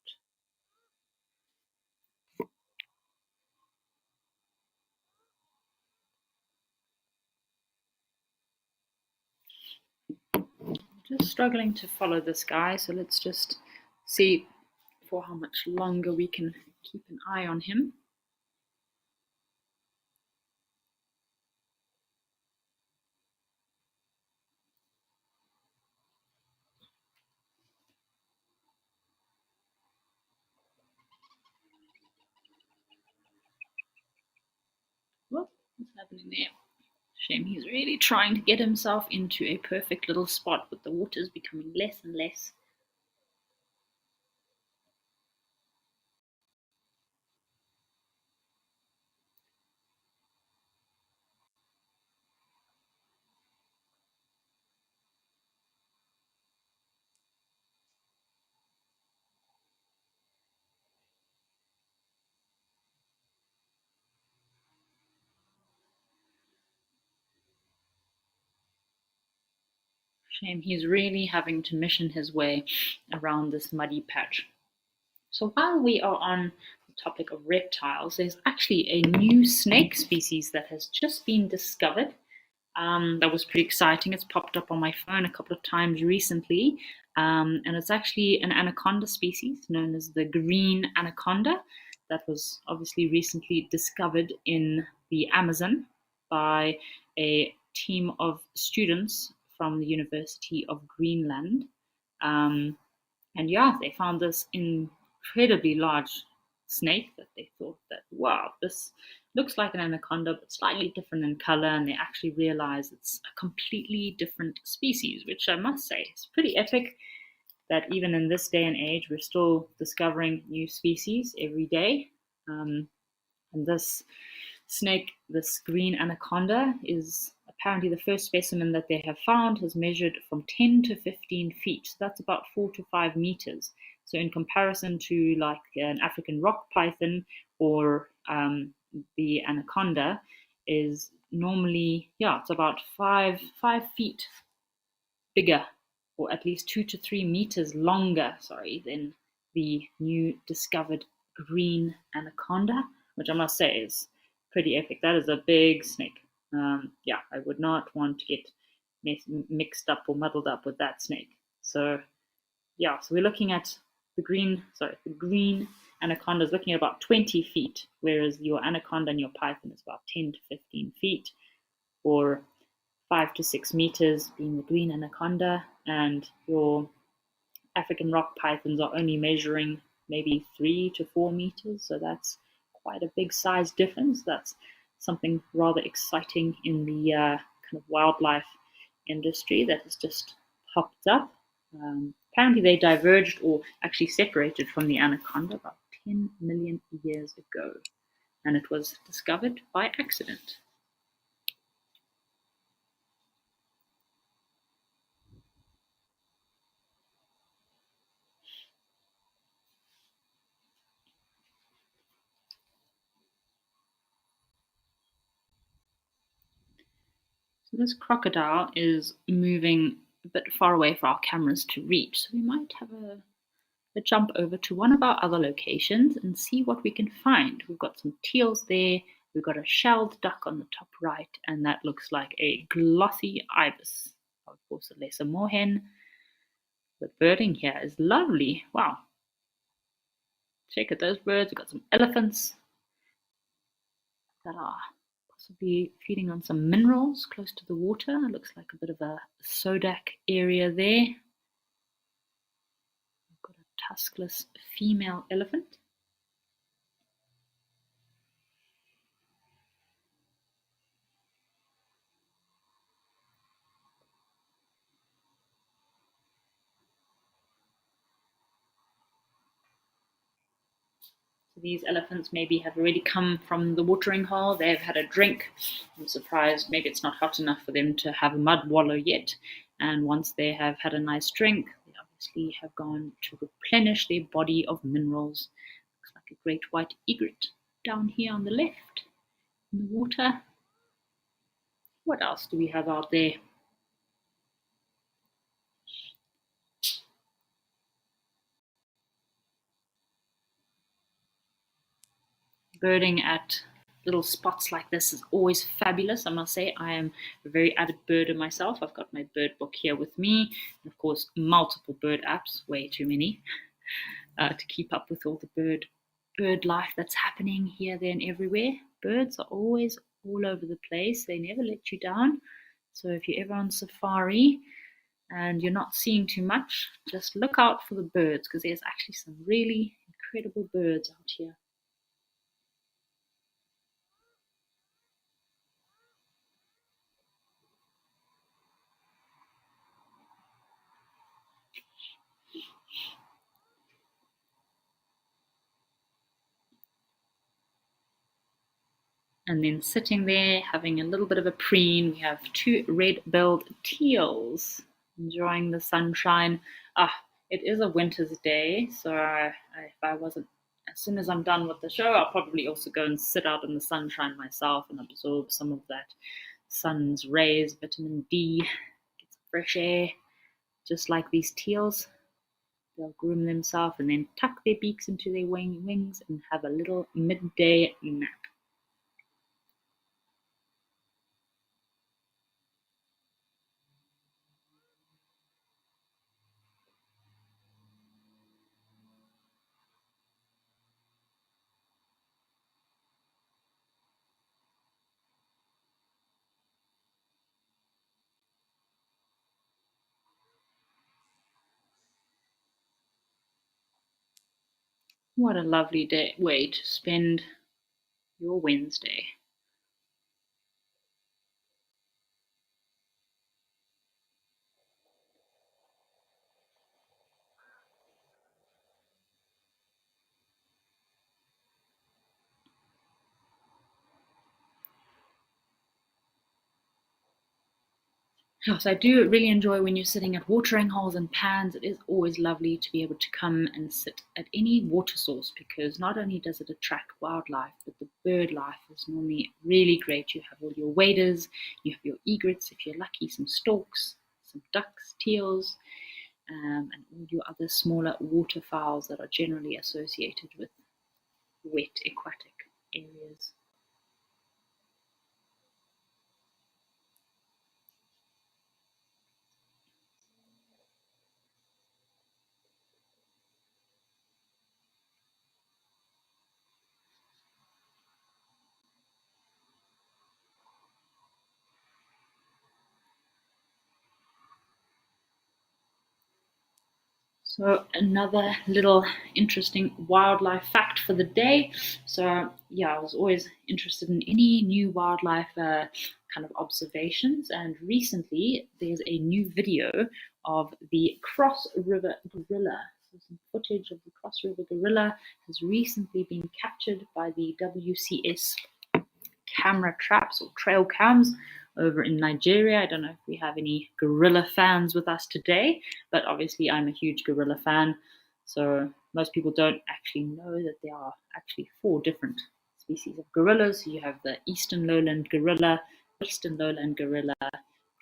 Just struggling to follow this guy, so let's just see for how much longer we can keep an eye on him. What's happening there? Shame, he's really trying to get himself into a perfect little spot, but the water's becoming less and less. Shame, he's really having to mission his way around this muddy patch. So while we are on the topic of reptiles, there's actually a new snake species that has just been discovered. That was pretty exciting. It's popped up on my phone a couple of times recently. And it's actually an anaconda species known as the green anaconda that was obviously recently discovered in the Amazon by a team of students from the University of Greenland. Um, and yeah, they found this incredibly large snake that they thought that, wow, this looks like an anaconda, but slightly different in color. And they actually realized it's a completely different species, which I must say is pretty epic that even in this day and age, we're still discovering new species every day. And this snake, this green anaconda, is apparently the first specimen that they have found has measured from 10 to 15 feet. That's about 4 to 5 meters. So in comparison to like an African rock python or the anaconda is normally, yeah, it's about 5 feet bigger, or at least 2 to 3 meters longer, sorry, than the new discovered green anaconda, which I must say is pretty epic. That is a big snake. Yeah, I would not want to get mixed up or muddled up with that snake. So yeah, so we're looking at the green anaconda is looking at about 20 feet, whereas your anaconda and your python is about 10 to 15 feet, or 5 to 6 meters being the green anaconda, and your African rock pythons are only measuring maybe 3 to 4 meters, so that's quite a big size difference. That's something rather exciting in the kind of wildlife industry that has just popped up. Apparently, they diverged or actually separated from the anaconda about 10 million years ago, and it was discovered by accident. So this crocodile is moving a bit far away for our cameras to reach, so we might have a jump over to one of our other locations and see what we can find. We've got some teals there, we've got a shelled duck on the top right, and that looks like a glossy ibis. Of course, a lesser moorhen. The birding here is lovely. Wow. Check out those birds. We've got some elephants that are possibly feeding on some minerals close to the water. It looks like a bit of a sodak area there. We've got a tuskless female elephant. So these elephants maybe have already come from the watering hole. They've had a drink. I'm surprised maybe it's not hot enough for them to have a mud wallow yet. And once they have had a nice drink, they obviously have gone to replenish their body of minerals. Looks like a great white egret down here on the left in the water. What else do we have out there? Birding at little spots like this is always fabulous. I must say, I am a very avid birder myself. I've got my bird book here with me, and of course, multiple bird apps, way too many, to keep up with all the bird life that's happening here, there, and everywhere. Birds are always all over the place. They never let you down. So if you're ever on safari and you're not seeing too much, just look out for the birds, because there's actually some really incredible birds out here. And then sitting there having a little bit of a preen, we have two red-billed teals enjoying the sunshine. It is a winter's day, so if I wasn't, as soon as I'm done with the show, I'll probably also go and sit out in the sunshine myself and absorb some of that sun's rays, vitamin D, get some fresh air, just like these teals. They'll groom themselves and then tuck their beaks into their wings and have a little midday nap. What a lovely way to spend your Wednesday. Yes, I do really enjoy when you're sitting at watering holes and pans. It is always lovely to be able to come and sit at any water source, because not only does it attract wildlife, but the bird life is normally really great. You have all your waders, you have your egrets, if you're lucky, some storks, some ducks, teals. and all your other smaller waterfowls that are generally associated with wet aquatic areas. So another little interesting wildlife fact for the day. So yeah, I was always interested in any new wildlife kind of observations, and recently there's a new video of the Cross River gorilla. So some footage of the Cross River gorilla has recently been captured by the WCS camera traps or trail cams over in Nigeria. I don't know if we have any gorilla fans with us today, but obviously I'm a huge gorilla fan. So most people don't actually know that there are actually 4 different species of gorillas. So you have the eastern lowland gorilla, western lowland gorilla,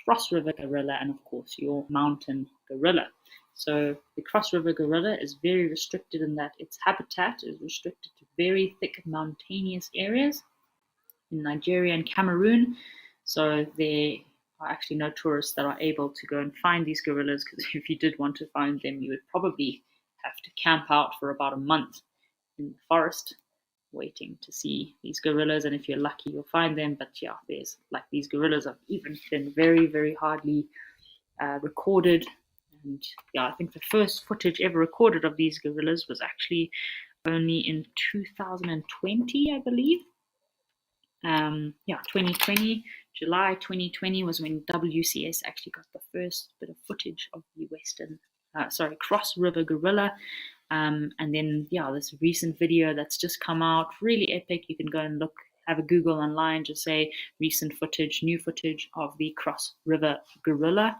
cross river gorilla, and of course your mountain gorilla. So the cross river gorilla is very restricted in that its habitat is restricted to very thick mountainous areas in Nigeria and Cameroon. So there are actually no tourists that are able to go and find these gorillas, because if you did want to find them, you would probably have to camp out for about a month in the forest waiting to see these gorillas. And if you're lucky, you'll find them. But yeah, there's like these gorillas have even been very, very hardly recorded. And yeah, I think the first footage ever recorded of these gorillas was actually only in 2020, I believe. 2020, July 2020 was when WCS actually got the first bit of footage of the Cross River gorilla. And then, yeah, this recent video that's just come out, really epic. You can go and look, have a Google online, just say recent footage, new footage of the Cross River gorilla.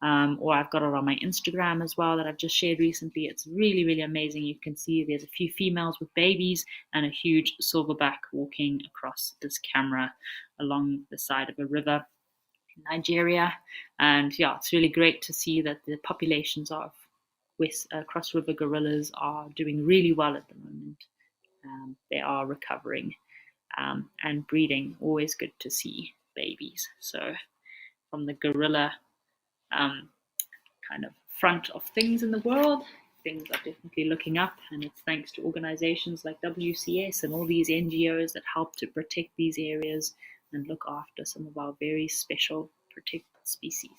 Or I've got it on my Instagram as well that I've just shared recently. It's really, really amazing. You can see there's a few females with babies and a huge silverback walking across this camera along the side of a river in Nigeria. And yeah, it's really great to see that the populations of Cross River gorillas are doing really well at the moment. They are recovering and breeding. Always good to see babies. So from the gorilla kind of front of things in the world, things are definitely looking up, and it's thanks to organizations like WCS and all these NGOs that help to protect these areas and look after some of our very special protected species.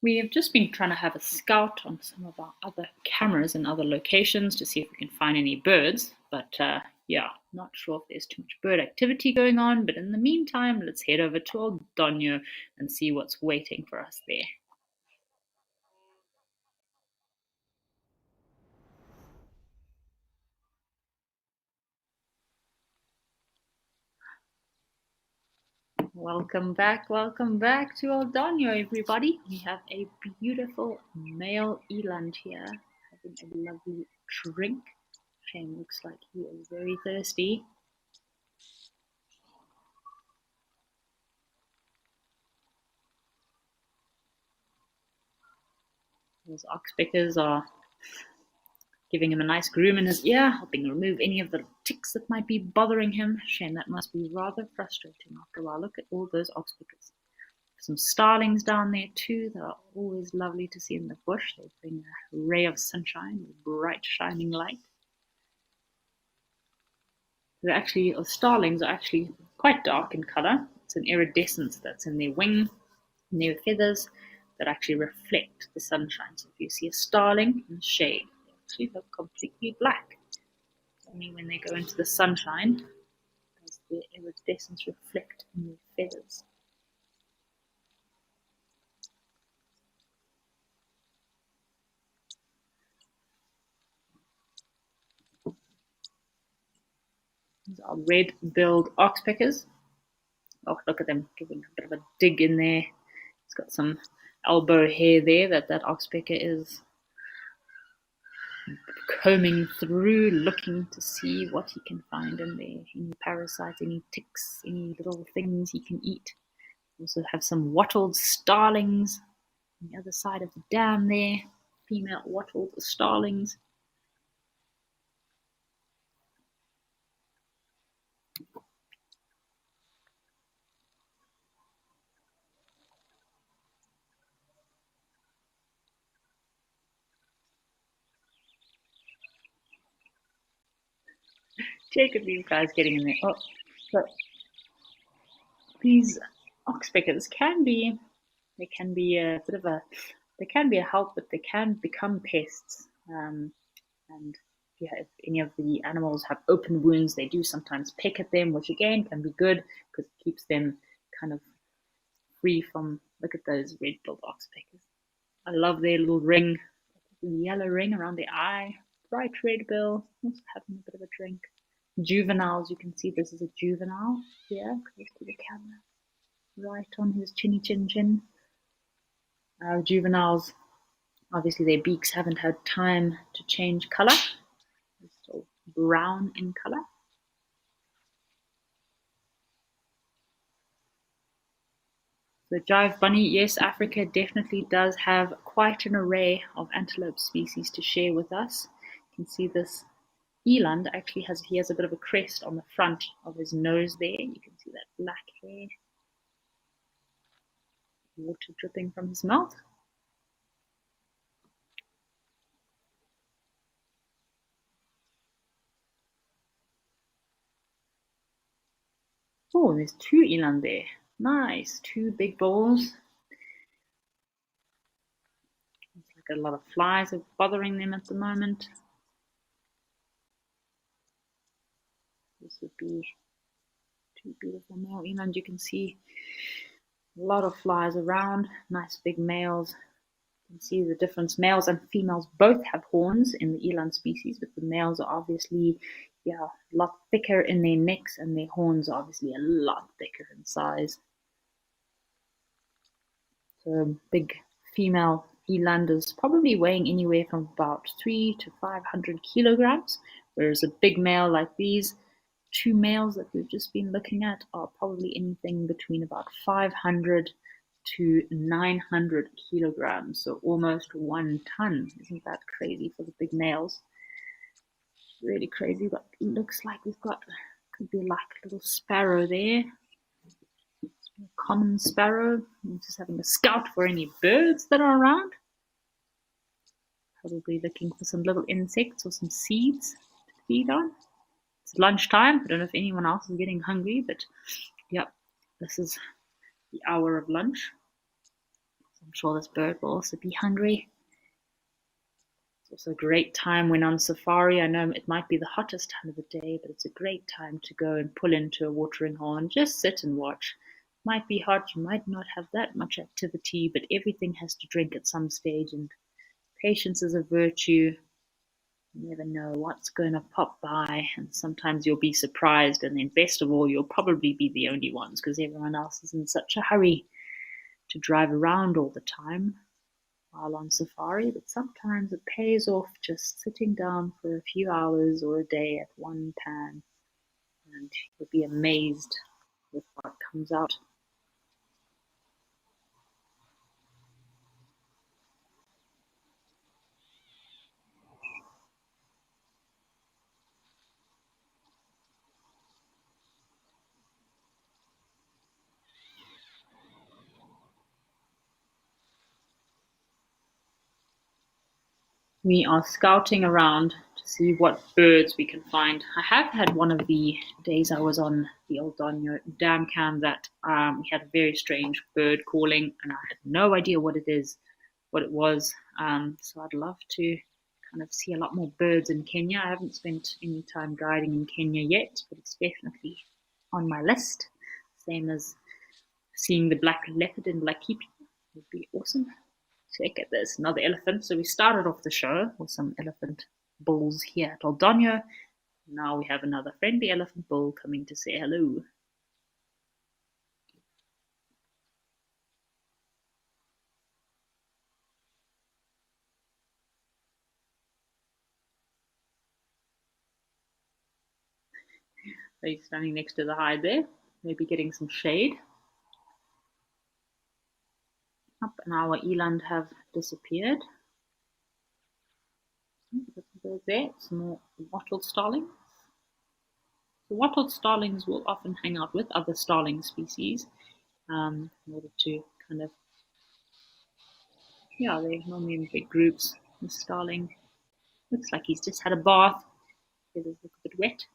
We have just been trying to have a scout on some of our other cameras in other locations to see if we can find any birds. But yeah, not sure if there's too much bird activity going on. But in the meantime, let's head over to Old Donyo and see what's waiting for us there. Welcome back to Old Donyo, everybody. We have a beautiful male eland here having a lovely drink. Shane looks like he is very thirsty. His oxpeckers are giving him a nice groom in his ear, helping remove any of the ticks that might be bothering him. Shame, that must be rather frustrating after a while. Look at all those oxpeckers. Some starlings down there too that are always lovely to see in the bush. They bring a ray of sunshine, a bright shining light. Starlings are actually quite dark in color. It's an iridescence that's in their wing and their feathers that actually reflect the sunshine. So if you see a starling in the shade, they actually look completely black. Only when they go into the sunshine does the iridescence reflect in their feathers. These are red-billed oxpeckers. Oh, look at them giving a bit of a dig in there. It's got some elbow hair there that oxpecker is combing through, looking to see what he can find in there. Any parasites, any ticks, any little things he can eat. Also have some wattled starlings on the other side of the dam there. Female wattled starlings. Check at these guys getting in there. Oh, so these oxpeckers can be a bit of a, they can be a help, but they can become pests. And yeah, if any of the animals have open wounds, they do sometimes peck at them, which again can be good because it keeps them kind of free from. Look at those red-billed oxpeckers. I love their little ring, the yellow ring around the eye. Bright red bill. Also having a bit of a drink. Juveniles, you can see this is a juvenile here, close to the camera, right on his chinny chin chin. Juveniles, obviously their beaks haven't had time to change color. They're still brown in color. The jive bunny, yes, Africa definitely does have quite an array of antelope species to share with us. You can see this eland actually has a bit of a crest on the front of his nose there. You can see that black hair, water dripping from his mouth. Oh, there's two eland there. Nice, two big balls. Looks like a lot of flies are bothering them at the moment. This would be two beautiful male eland. You can see a lot of flies around. Nice big males. You can see the difference. Males and females both have horns in the eland species, but the males are obviously a lot thicker in their necks, and their horns are obviously a lot thicker in size. So big female eland is probably weighing anywhere from about 300 to 500 kilograms, whereas a big male like these two males that we've just been looking at are probably anything between about 500 to 900 kilograms, so almost 1 ton. Isn't that crazy for the big males? Really crazy. But looks like we've got, could be like a little sparrow there. A common sparrow. I'm just having a scout for any birds that are around. Probably looking for some little insects or some seeds to feed on. It's lunchtime. I don't know if anyone else is getting hungry, but yep, this is the hour of lunch. I'm sure this bird will also be hungry. It's also a great time when on safari. I know it might be the hottest time of the day, but it's a great time to go and pull into a watering hole and just sit and watch. It might be hot, you might not have that much activity, but everything has to drink at some stage, and patience is a virtue. You never know what's going to pop by, and sometimes you'll be surprised, and then best of all, you'll probably be the only ones because everyone else is in such a hurry to drive around all the time while on safari. But sometimes it pays off just sitting down for a few hours or a day at one pan, and you'll be amazed with what comes out. We are scouting around to see what birds we can find. I have had one of the days I was on the Old Donyo dam cam that we had a very strange bird calling, and I had no idea what it was. So I'd love to kind of see a lot more birds in Kenya. I haven't spent any time guiding in Kenya yet, but it's definitely on my list. Same as seeing the black leopard in Laikipia would be awesome. Check at this, another elephant. So we started off the show with some elephant bulls here at Old Donyo. Now we have another friendly elephant bull coming to say hello. So he's standing next to the hide there, maybe getting some shade. Up and our eland have disappeared. There, some more wattled starlings. The wattled starlings will often hang out with other starling species in order to kind of, yeah, they're normally in big groups. The starling looks like he's just had a bath. Feathers look a bit wet.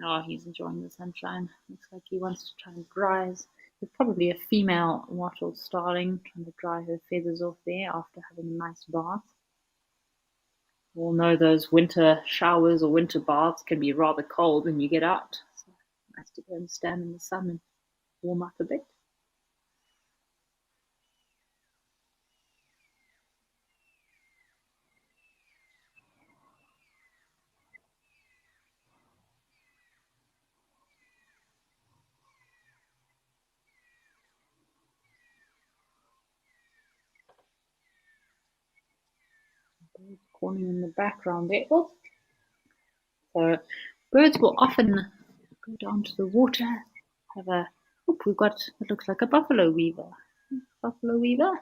Oh, he's enjoying the sunshine. Looks like he wants to try and dry his. There's probably a female wattled starling trying to dry her feathers off there after having a nice bath. We all know those winter showers or winter baths can be rather cold when you get out. So nice to go and stand in the sun and warm up a bit. Corner in the background there. Oh. So birds will often go down to the water, have a. Oh, we've got it looks like a buffalo weaver. Buffalo weaver.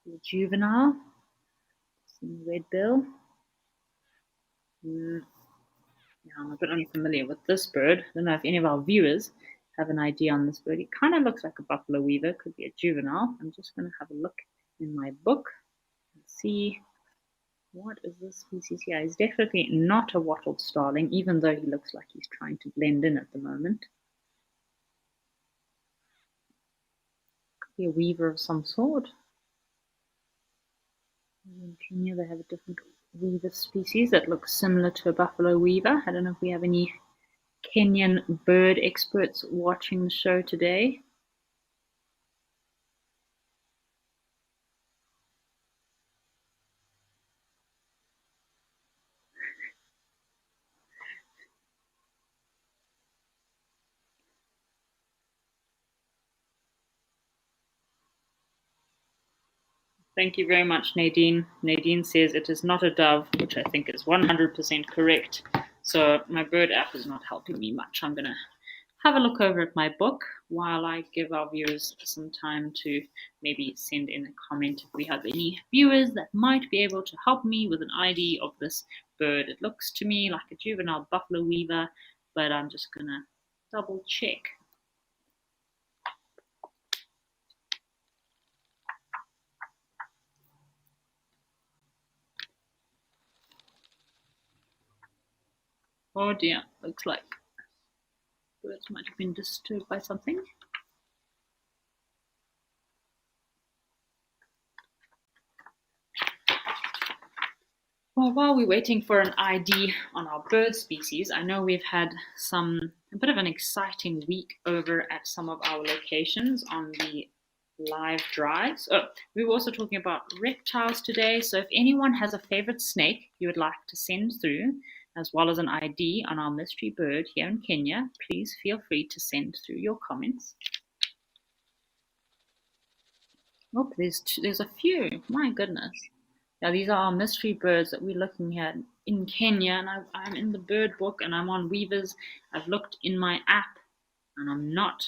The juvenile. Some red bill. Yeah, I'm a bit unfamiliar with this bird. I don't know if any of our viewers have an idea on this bird. It kind of looks like a buffalo weaver, could be a juvenile. I'm just going to have a look in my book and see what is this species here. He's definitely not a wattled starling, even though he looks like he's trying to blend in at the moment. Could be a weaver of some sort. In Kenya, they have a different weaver species that looks similar to a buffalo weaver. I don't know if we have any Kenyan bird experts watching the show today. Thank you very much, Nadine. Nadine says it is not a dove, which I think is 100% correct. So my bird app is not helping me much. I'm going to have a look over at my book while I give our viewers some time to maybe send in a comment if we have any viewers that might be able to help me with an ID of this bird. It looks to me like a juvenile buffalo weaver, but I'm just going to double check. Oh dear, looks like birds might have been disturbed by something. Well, while we're waiting for an ID on our bird species, I know we've had a bit of an exciting week over at some of our locations on the live drives. Oh, we were also talking about reptiles today. So if anyone has a favorite snake you would like to send through, as well as an ID on our mystery bird here in Kenya, please feel free to send through your comments. Oh, there's a few. My goodness. Yeah, these are our mystery birds that we're looking at in Kenya, and I'm in the bird book, and I'm on Weavers. I've looked in my app, and I'm not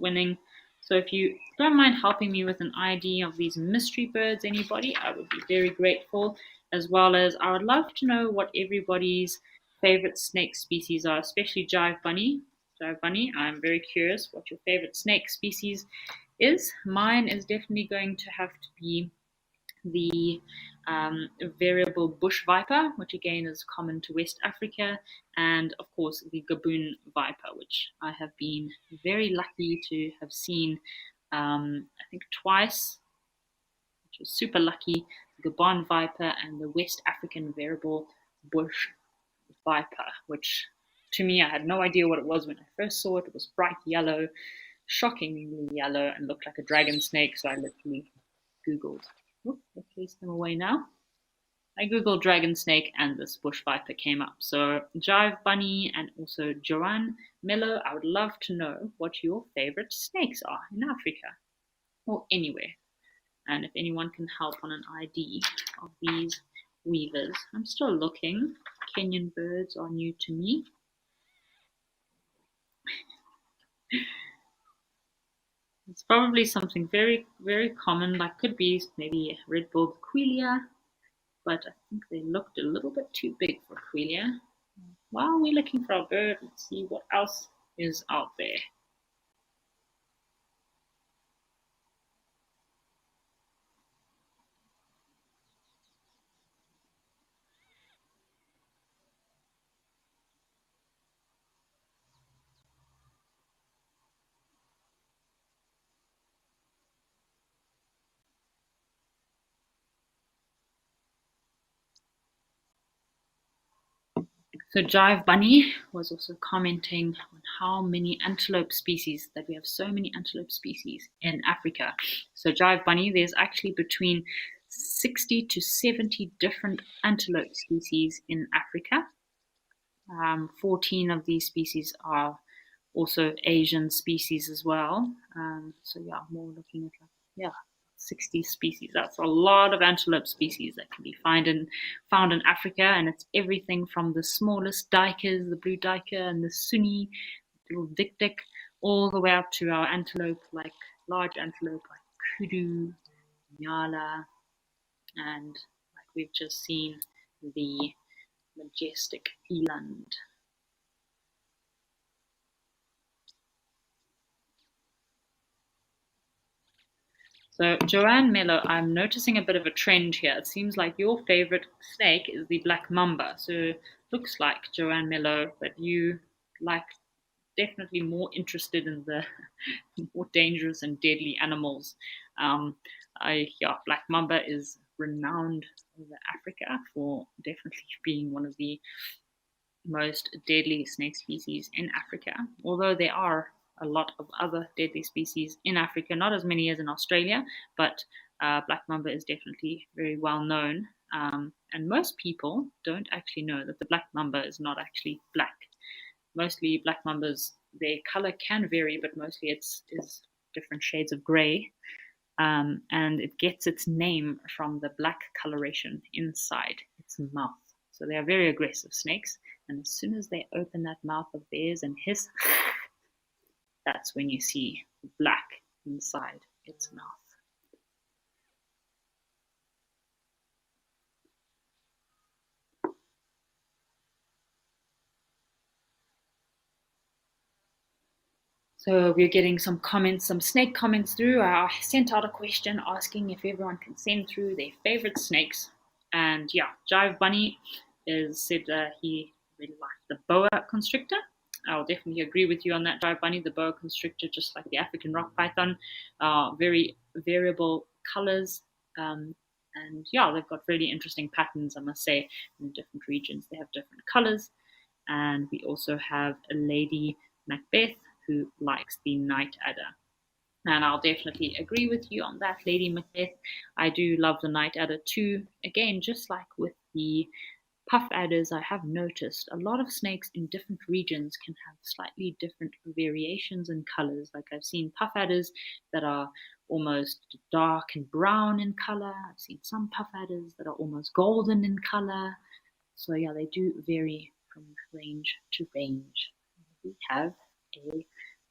winning. So if you don't mind helping me with an ID of these mystery birds, anybody, I would be very grateful. As well as I would love to know what everybody's favorite snake species are, especially Jive Bunny. Jive Bunny, I'm very curious what your favorite snake species is. Mine is definitely going to have to be the variable bush viper, which again is common to West Africa, and of course the Gaboon viper, which I have been very lucky to have seen, I think twice, which was super lucky. The Gabon viper and the West African variable bush viper, which to me I had no idea what it was when I first saw it. It was bright yellow, shockingly yellow, and looked like a dragon snake. So I literally Googled. Let's chase them away now. I googled dragon snake and this bush viper came up. So Jive Bunny and also Joanne Mello, I would love to know what your favorite snakes are in Africa or anywhere. And if anyone can help on an ID of these weavers. I'm still looking. Kenyan birds are new to me. It's probably something very, very common, like could be maybe red-billed quelea, but I think they looked a little bit too big for quelea. While we're looking for our bird, let's see what else is out there. So Jive Bunny was also commenting on how many antelope species, that we have so many antelope species in Africa. So Jive Bunny, there's actually between 60 to 70 different antelope species in Africa. 14 of these species are also Asian species as well. So yeah, more looking at like, yeah, 60 species. That's a lot of antelope species that can be found in Africa, and it's everything from the smallest duikers, the blue duiker and the sunni, little dik-dik, all the way up to our antelope, like large antelope like kudu, nyala, and like we've just seen the majestic eland. So, Joanne Mello, I'm noticing a bit of a trend here. It seems like your favorite snake is the black mamba. So, looks like Joanne Mello, but you like definitely more interested in the more dangerous and deadly animals. Um, yeah, black mamba is renowned over Africa for definitely being one of the most deadly snake species in Africa, although there are a lot of other deadly species in Africa, not as many as in Australia, but black mamba is definitely very well known. And most people don't actually know that the black mamba is not actually black. Mostly black mambas, their color can vary, but mostly is different shades of gray. And it gets its name from the black coloration inside its mouth. So they are very aggressive snakes. And as soon as they open that mouth of theirs and hiss, that's when you see black inside its mouth. So we're getting some comments, some snake comments through. I sent out a question asking if everyone can send through their favorite snakes. And yeah, Jive Bunny said he really liked the boa constrictor. I'll definitely agree with you on that, Jive Bunny. The boa constrictor, just like the African rock python, very variable colors. And yeah, they've got really interesting patterns, I must say, in different regions. They have different colors. And we also have a lady Macbeth who likes the night adder. And I'll definitely agree with you on that, Lady Macbeth. I do love the night adder too. Again, just like with the puff adders, I have noticed a lot of snakes in different regions can have slightly different variations in colors. Like I've seen puff adders that are almost dark and brown in color. I've seen some puff adders that are almost golden in color. So yeah, they do vary from range to range. We have a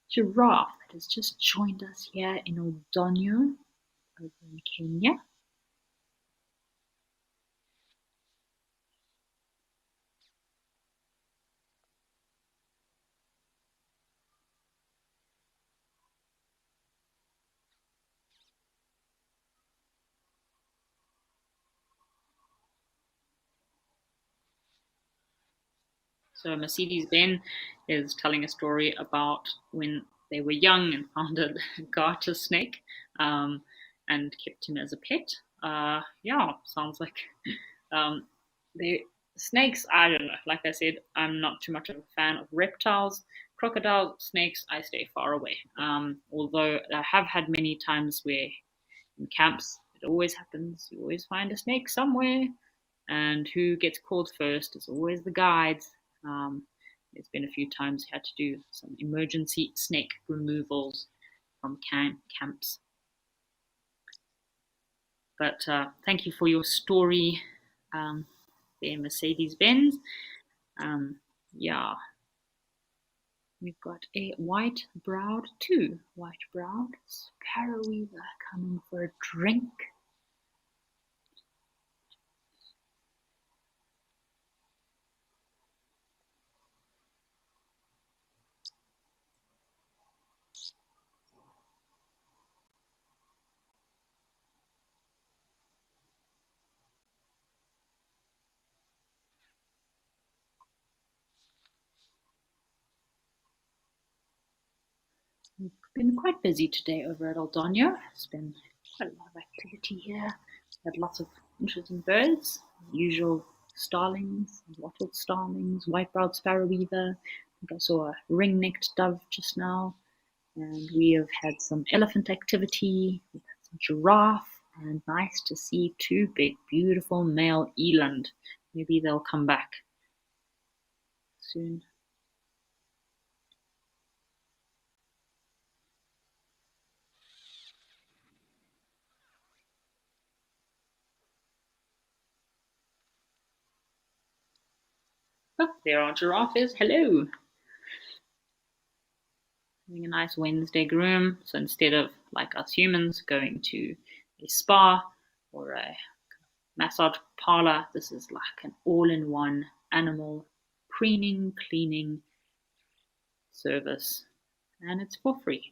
giraffe that has just joined us here in Oldonyo over in Kenya. So Mercedes Ben is telling a story about when they were young and found a garter snake um, and kept him as a pet. Yeah, sounds like um, they snakes. I don't know. Like I said, I'm not too much of a fan of reptiles. Crocodile snakes, I stay far away. Although I have had many times where in camps it always happens. You always find a snake somewhere, and who gets called first is always the guides. There's been a few times we had to do some emergency snake removals from camps. But thank you for your story, there, Mercedes-Benz. Yeah, we've got a white-browed sparrow weaver coming for a drink. We've been quite busy today over at Aldonio. It's been quite a lot of activity here. We had lots of interesting birds, usual starlings, wattled starlings, white-browed sparrow weaver. I think I saw a ring-necked dove just now. And we have had some elephant activity, we've had some giraffe, and nice to see two big, beautiful male eland. Maybe they'll come back soon. Oh, there our giraffe is. Hello. Having a nice Wednesday groom. So instead of, like us humans, going to a spa or a massage parlor, this is like an all-in-one animal preening, cleaning service, and it's for free.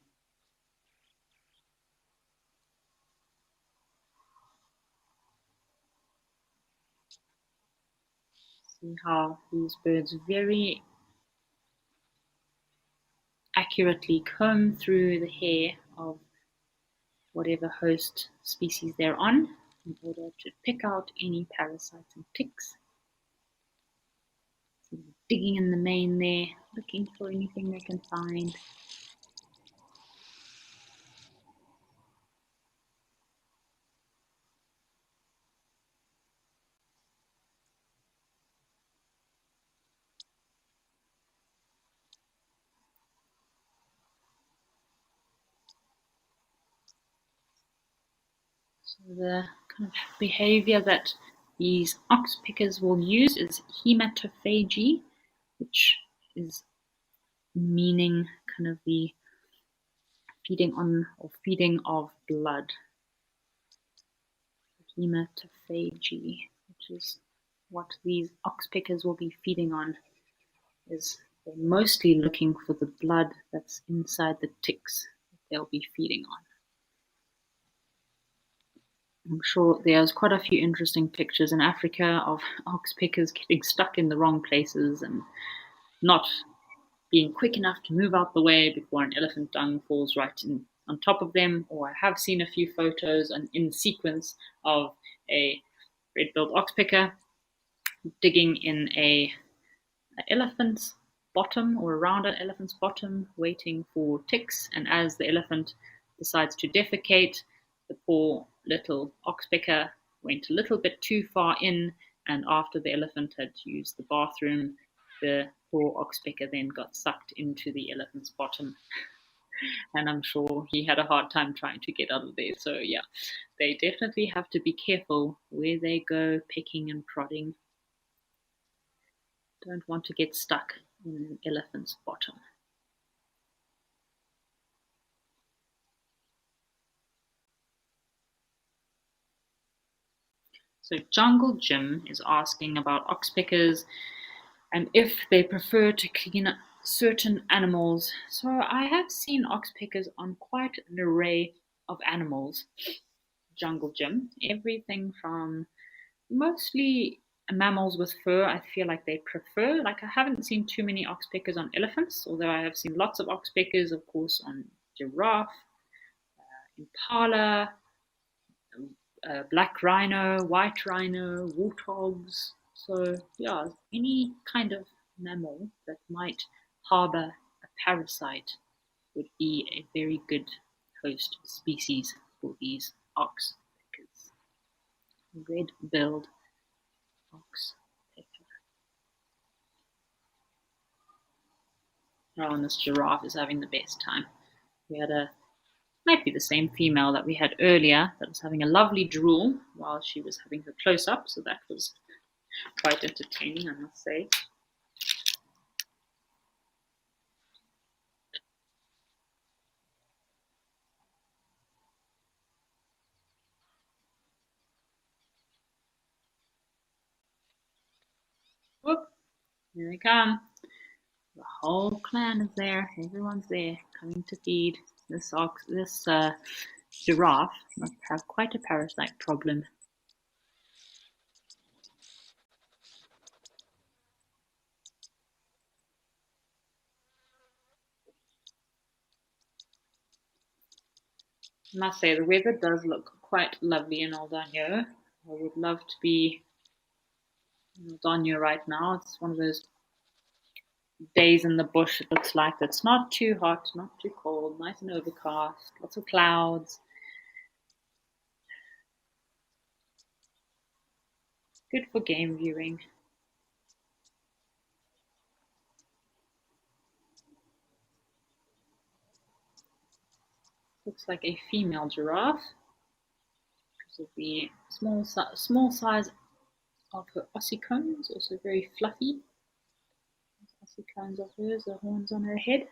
See how these birds very accurately comb through the hair of whatever host species they're on in order to pick out any parasites and ticks. So digging in the mane there, looking for anything they can find. So the kind of behavior that these ox pickers will use is hematophagy, which is meaning kind of the feeding on or feeding of blood. Hematophagy, which is what these ox pickers will be feeding on, is they're mostly looking for the blood that's inside the ticks that they'll be feeding on. I'm sure there's quite a few interesting pictures in Africa of ox pickers getting stuck in the wrong places and not being quick enough to move out the way before an elephant dung falls right in on top of them. Or I have seen a few photos and in sequence of a red-billed ox picker digging in an elephant's bottom or around an elephant's bottom, waiting for ticks. And as the elephant decides to defecate, the poor little oxpecker went a little bit too far in, and after the elephant had used the bathroom, the poor oxpecker then got sucked into the elephant's bottom. And I'm sure he had a hard time trying to get out of there. So yeah, they definitely have to be careful where they go picking and prodding. Don't want to get stuck in an elephant's bottom. So Jungle Jim is asking about oxpeckers and if they prefer to clean up certain animals. So I have seen oxpeckers on quite an array of animals. Jungle Jim, everything from mostly mammals with fur, I feel like they prefer. Like I haven't seen too many oxpeckers on elephants, although I have seen lots of oxpeckers, of course, on giraffe, impala, black rhino, white rhino, warthogs. So yeah, any kind of mammal that might harbor a parasite would be a very good host species for these oxpeckers. Red-billed Ox pecker. Oh, and this giraffe is having the best time. We had might be the same female that we had earlier that was having a lovely drool while she was having her close up, so that was quite entertaining, I must say. Whoop, here they come. The whole clan is there. Everyone's there, coming to feed. This giraffe must have quite a parasite problem. I must say, the weather does look quite lovely in Aldonio. I would love to be in Aldonio right now. It's one of those days in the bush, it looks like. It's not too hot, not too cold, nice and overcast, lots of clouds. Good for game viewing. Looks like a female giraffe because of the small size of her ossicones, also very fluffy. Ossicones of hers, the horns on her head.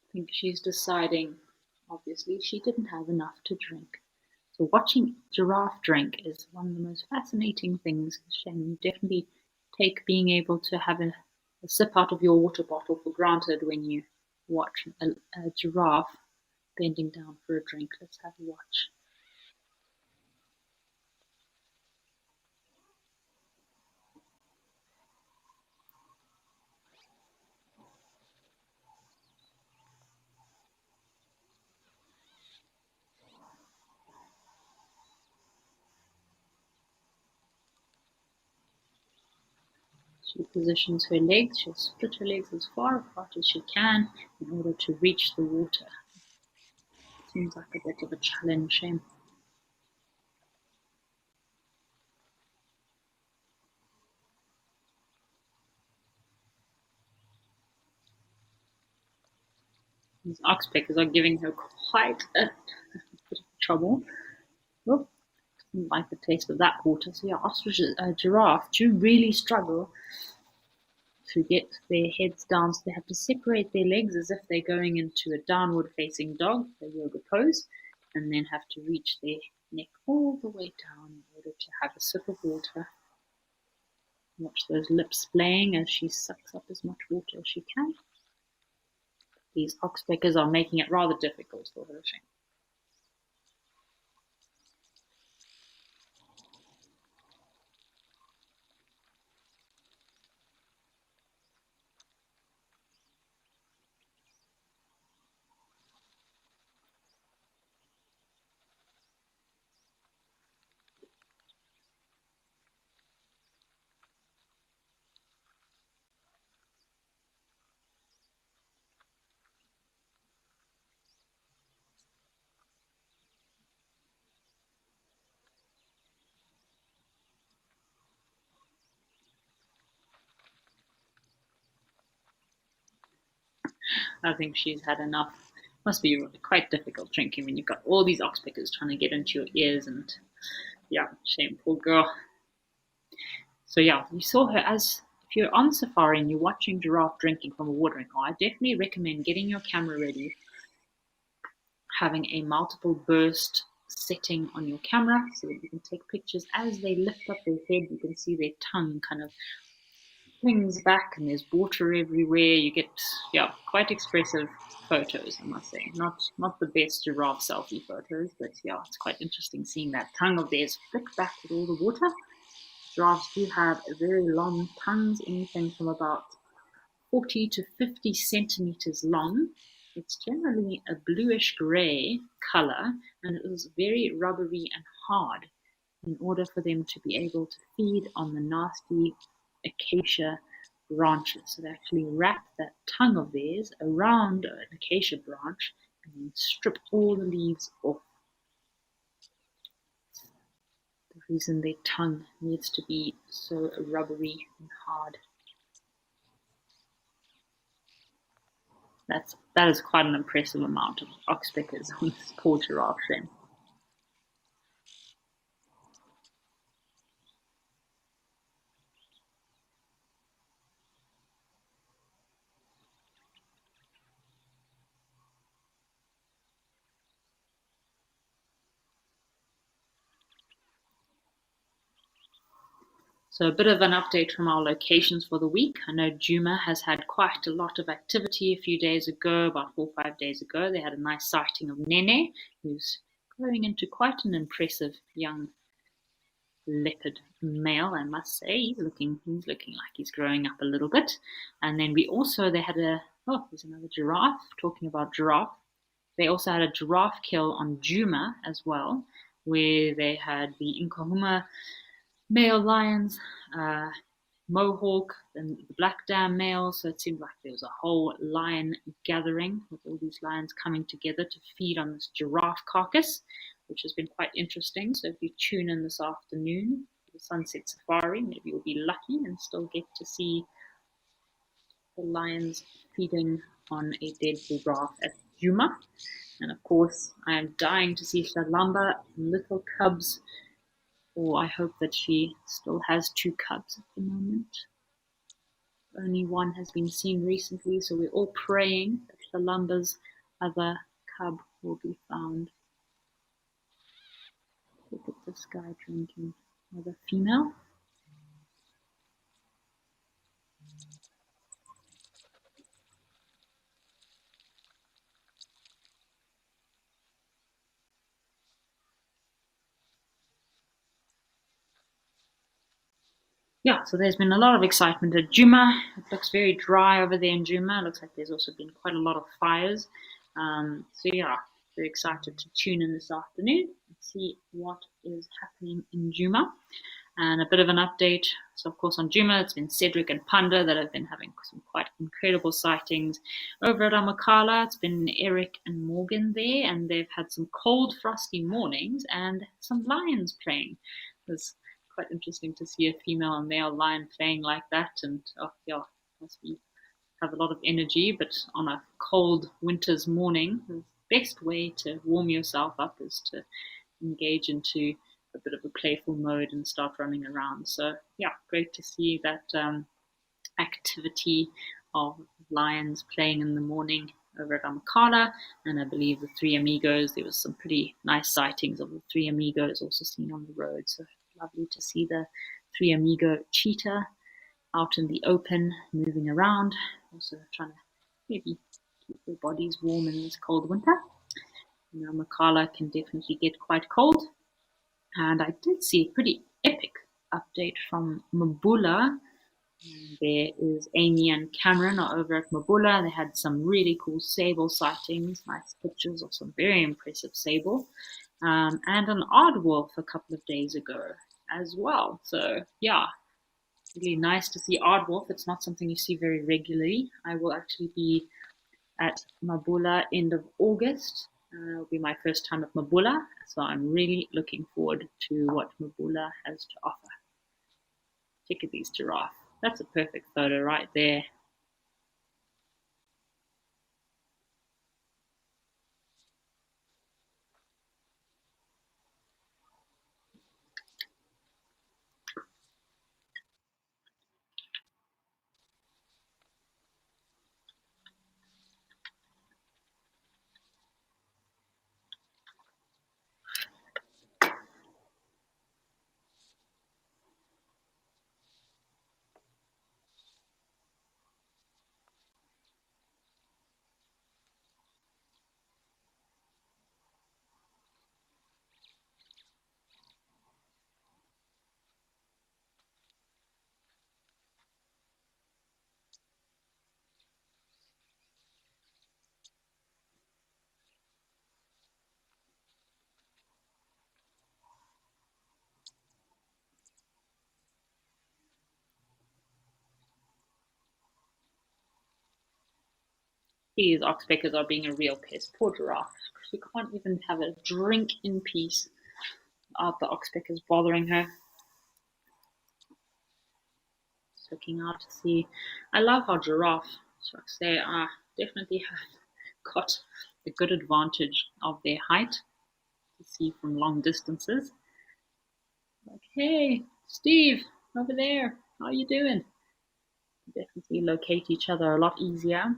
I think she's deciding, obviously, she didn't have enough to drink. So watching giraffe drink is one of the most fascinating things. Shane, you definitely take being able to have a sip out of your water bottle for granted when you watch a giraffe bending down for a drink. Let's have a watch. She positions her legs. She'll split her legs as far apart as she can in order to reach the water. Seems like a bit of a challenge, Shane. These oxpeckers are giving her quite a bit of trouble. Oh, doesn't like the taste of that water. So yeah, ostriches, giraffe do really struggle to get their heads down. So they have to separate their legs as if they're going into a downward facing dog, the yoga pose, and then have to reach their neck all the way down in order to have a sip of water. Watch those lips playing as she sucks up as much water as she can. These oxpeckers are making it rather difficult for her. I think she's had enough. Must be quite difficult drinking when you've got all these oxpeckers trying to get into your ears, and yeah, shame, poor girl. So yeah, you saw her as if you're on safari and you're watching giraffe drinking from a watering hole. I definitely recommend getting your camera ready, having a multiple burst setting on your camera so that you can take pictures as they lift up their head. You can see their tongue kind of flings back and there's water everywhere. You get, yeah, quite expressive photos, I must say. Not the best giraffe selfie photos, but yeah, it's quite interesting seeing that tongue of theirs flick back with all the water. Giraffes do have very long tongues, anything from about 40 to 50 centimeters long. It's generally a bluish gray color and it is very rubbery and hard. in order for them to be able to feed on the nasty acacia branches. So they actually wrap that tongue of theirs around an acacia branch and then strip all the leaves off. The reason their tongue needs to be so rubbery and hard. That is quite an impressive amount of oxpeckers on this poor giraffe then. So a bit of an update from our locations for the week. I know Juma has had quite a lot of activity a few days ago, about 4 or 5 days ago. They had a nice sighting of Nene, who's growing into quite an impressive young leopard male, I must say. He's looking like he's growing up a little bit. And then they had there's another giraffe. Talking about giraffe, they also had a giraffe kill on Juma as well, where they had the Nkahuma male lions, mohawk, and the black dam male. So it seemed like there was a whole lion gathering with all these lions coming together to feed on this giraffe carcass, which has been quite interesting. So if you tune in this afternoon for the sunset safari, maybe you'll be lucky and still get to see the lions feeding on a dead giraffe at Juma. And of course, I am dying to see Shalamba little cubs, or I hope that she still has 2 cubs at the moment. Only one has been seen recently, so we're all praying that Shalamba's other cub will be found. Look at this guy drinking. Another female. Yeah, so there's been a lot of excitement at Juma. It looks very dry over there in Juma. It looks like there's also been quite a lot of fires. So yeah, very excited to tune in this afternoon and see what is happening in Juma. And a bit of an update. So, of course, on Juma, it's been Cedric and Panda that have been having some quite incredible sightings. Over at Amakala, it's been Eric and Morgan there, and they've had some cold, frosty mornings and some lions playing. It's quite interesting to see a female and male lion playing like that, and must be have a lot of energy. But on a cold winter's morning, the best way to warm yourself up is to engage into a bit of a playful mode and start running around. So yeah, great to see that activity of lions playing in the morning over at Amakala. And I believe the 3 amigos, there was some pretty nice sightings of the 3 amigos also seen on the road. So lovely to see the 3 amigo cheetah out in the open, moving around, also trying to maybe keep their bodies warm in this cold winter. You know, Makala can definitely get quite cold. And I did see a pretty epic update from Mabula. There is Amy and Cameron are over at Mabula. They had some really cool sable sightings, nice pictures of some very impressive sable, and an aardwolf a couple of days ago as well. So yeah, really nice to see aardwolf. It's not something you see very regularly. I will actually be at Mabula end of August. It'll be my first time at Mabula, so I'm really looking forward to what Mabula has to offer. Check at these giraffe. That's a perfect photo right there. These oxpeckers are being a real pest. Poor giraffe. She can't even have a drink in peace without the oxpeckers bothering her. Just looking out to see. I love how giraffe sharks, they are definitely have got a good advantage of their height to see from long distances. Like, hey, Steve, over there, how you doing? Definitely locate each other a lot easier.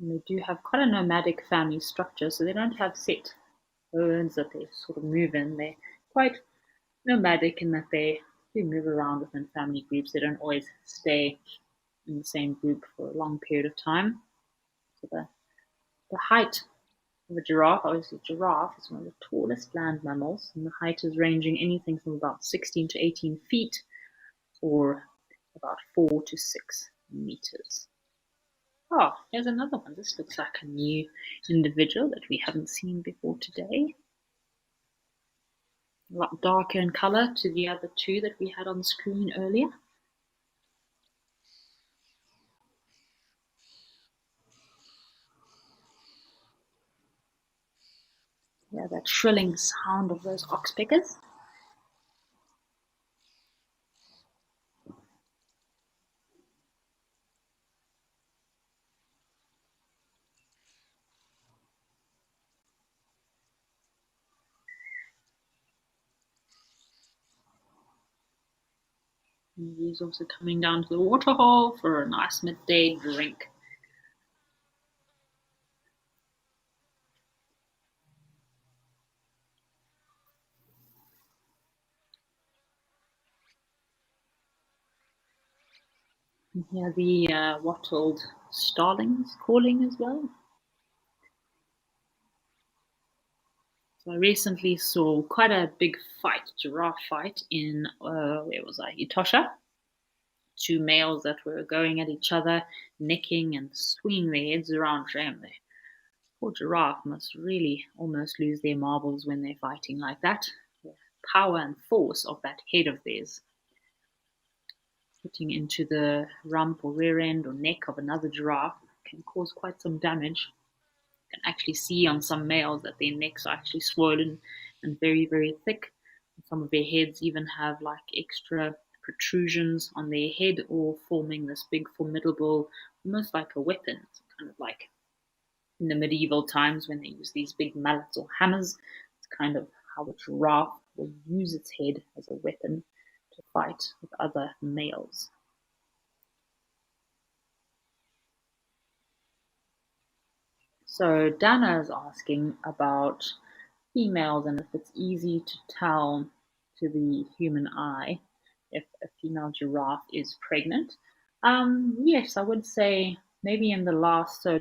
And they do have quite a nomadic family structure, so they don't have set herds that they sort of move in. They're quite nomadic in that they do move around within family groups. They don't always stay in the same group for a long period of time. So the height of a giraffe, obviously, a giraffe is one of the tallest land mammals, and the height is ranging anything from about 16 to 18 feet, or about 4 to 6 meters. Oh, here's another one. This looks like a new individual that we haven't seen before today. A lot darker in color to the other two that we had on the screen earlier. Yeah, that shrilling sound of those oxpeckers. And he's also coming down to the waterhole for a nice midday drink. And here the wattled starlings calling as well. So I recently saw quite a big fight, giraffe fight in, where was I, Etosha. Two males that were going at each other, necking and swinging their heads around. Shame, the poor giraffe must really almost lose their marbles when they're fighting like that. The power and force of that head of theirs hitting into the rump or rear end or neck of another giraffe can cause quite some damage. You can actually see on some males that their necks are actually swollen and very, very thick. Some of their heads even have like extra protrusions on their head, or forming this big, formidable, almost like a weapon. It's kind of like in the medieval times when they use these big mallets or hammers. It's kind of how a giraffe will use its head as a weapon to fight with other males. So Dana is asking about females and if it's easy to tell to the human eye if a female giraffe is pregnant. Yes, I would say maybe in the last, so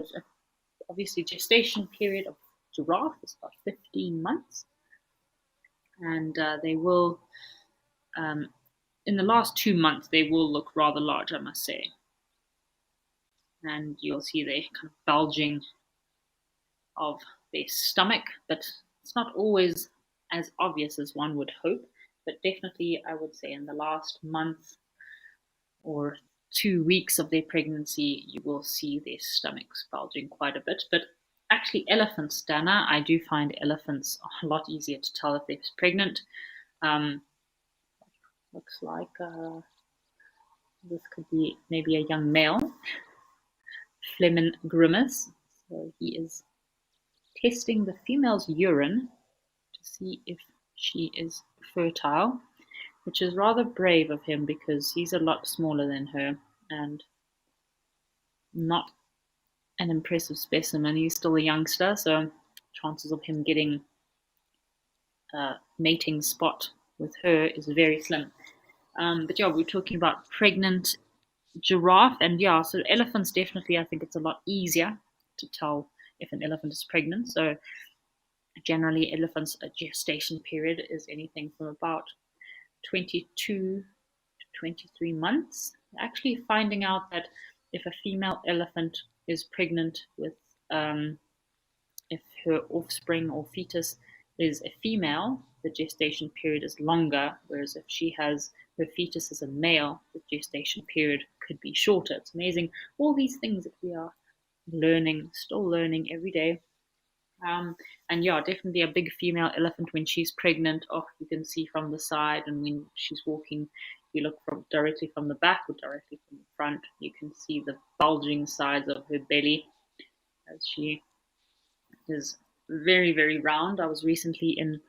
obviously gestation period of giraffe is about 15 months, and they will, um, in the last 2 months, they will look rather large, I must say, and you'll see they kind of bulging of their stomach, but it's not always as obvious as one would hope. But definitely, I would say in the last month or 2 weeks of their pregnancy, you will see their stomachs bulging quite a bit. But actually, elephants, Dana, I do find elephants a lot easier to tell if they're pregnant. Um, looks like this could be maybe a young male, Flemin grimace. So he is testing the female's urine to see if she is fertile, which is rather brave of him because he's a lot smaller than her and not an impressive specimen. He's still a youngster, so chances of him getting a mating spot with her is very slim. But yeah, we're talking about pregnant giraffe, and yeah, so elephants definitely, I think it's a lot easier to tell if an elephant is pregnant. So generally, elephants' gestation period is anything from about 22 to 23 months. Actually, finding out that if a female elephant is pregnant with, if her offspring or fetus is a female, the gestation period is longer, whereas if she has her fetus is a male, the gestation period could be shorter. It's amazing all these things that we are learning, still learning every day. And yeah, definitely a big female elephant when she's pregnant. Oh, you can see from the side, and when she's walking, you look from directly from the back or directly from the front, you can see the bulging sides of her belly as she is very, very round. I was recently in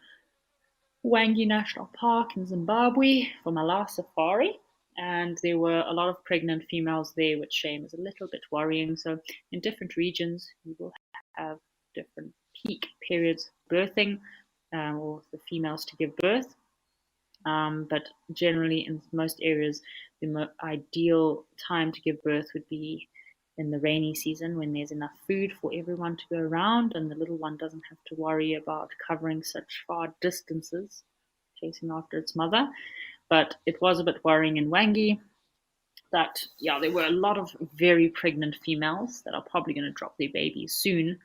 Wangi National Park in Zimbabwe for my last safari, and there were a lot of pregnant females there, which shame is a little bit worrying. So, in different regions, you will have different peak periods birthing or the females to give birth. But generally, in most areas, the ideal time to give birth would be in the rainy season when there's enough food for everyone to go around and the little one doesn't have to worry about covering such far distances chasing after its mother. But it was a bit worrying in Wangi that, yeah, there were a lot of very pregnant females that are probably going to drop their babies soon.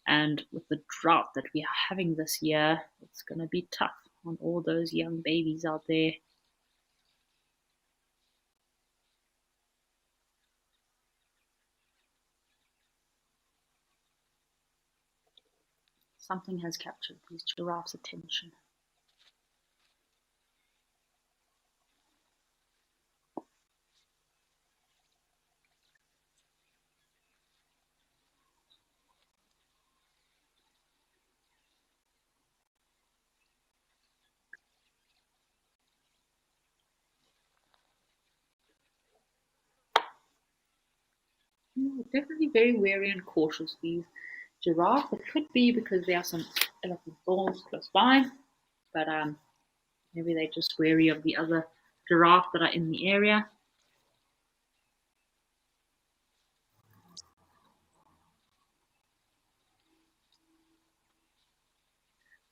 And with the drought that we are having this year, it's going to be tough on all those young babies out there. Something has captured these giraffes' attention. Definitely very wary and cautious, these giraffes. It could be because there are some elephant bulls close by, but maybe they're just wary of the other giraffe that are in the area.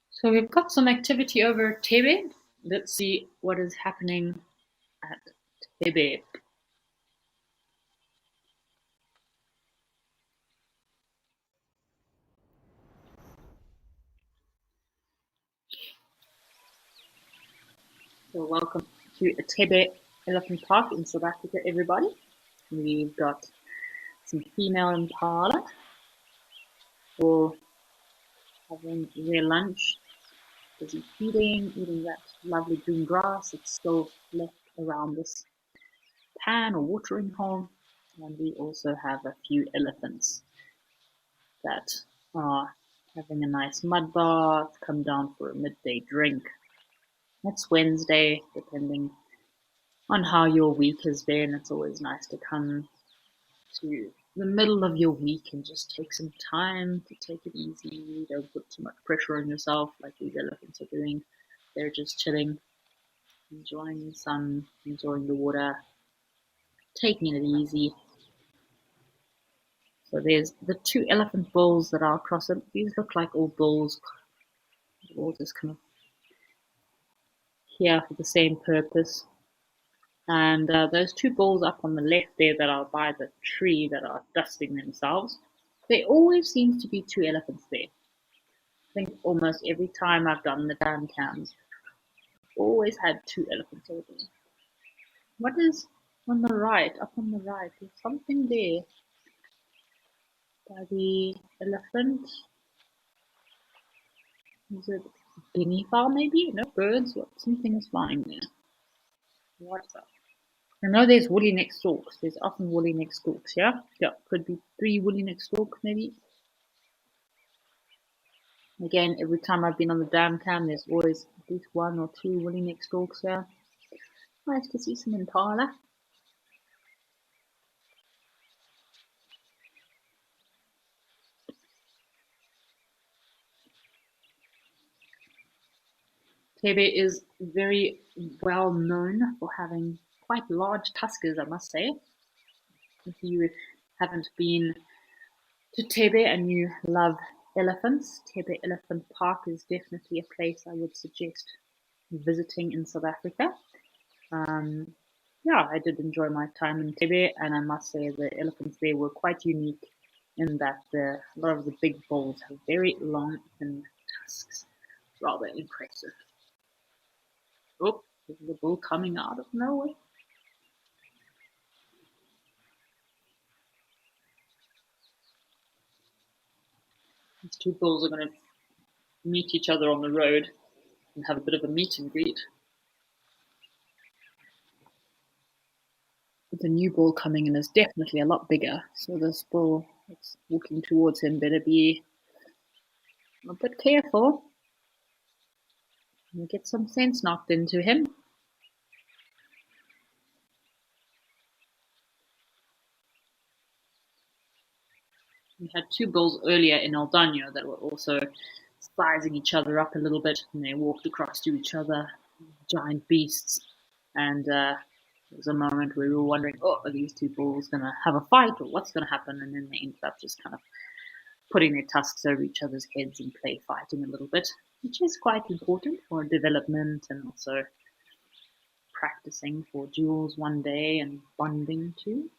So we've got some activity over at Tebe. Let's see what is happening at Tebe. So welcome to Tebe Elephant Park in South Africa, everybody. We've got some female impala for having their lunch, busy feeding, eating that lovely green grass that's still left around this pan or watering hole. And we also have a few elephants that are having a nice mud bath, come down for a midday drink. It's Wednesday, depending on how your week has been. It's always nice to come to the middle of your week and just take some time to take it easy. Don't put too much pressure on yourself like these elephants are doing. They're just chilling, enjoying the sun, enjoying the water, taking it easy. So there's the two elephant bulls that are across it. These look like all bulls, all just kind of here for the same purpose. And those two bulls up on the left there that are by the tree that are dusting themselves, there always seems to be two elephants there. I think almost every time I've done the dam cams, always had two elephants over there. What is on the right? Up on the right, there's something there by the elephant. Is it guinea fowl maybe? No, birds. What? Something is flying there. What's up? I know there's woolly neck stalks. There's often woolly neck stalks, yeah? Yeah, could be 3 woolly neck stalks maybe. Again, every time I've been on the dam cam, there's always at least 1 or 2 woolly neck stalks there. Nice to see some impala. Tebe is very well known for having quite large tuskers, I must say. If you haven't been to Tebe and you love elephants, Tebe Elephant Park is definitely a place I would suggest visiting in South Africa. Yeah, I did enjoy my time in Tebe, and I must say the elephants there were quite unique in that a lot of the big bulls have very long, thin tusks. Rather impressive. Oh, Is the bull coming out of nowhere? These two bulls are going to meet each other on the road and have a bit of a meet and greet. The new bull coming in is definitely a lot bigger, so this bull that's walking towards him better be a bit careful and get some sense knocked into him. We had two bulls earlier in El Daño that were also sizing each other up a little bit, and they walked across to each other, giant beasts. And there was a moment where we were wondering, oh, are these two bulls going to have a fight, or what's going to happen? And then they ended up just kind of putting their tusks over each other's heads and play fighting a little bit, which is quite important for development and also practicing for duels one day and bonding too.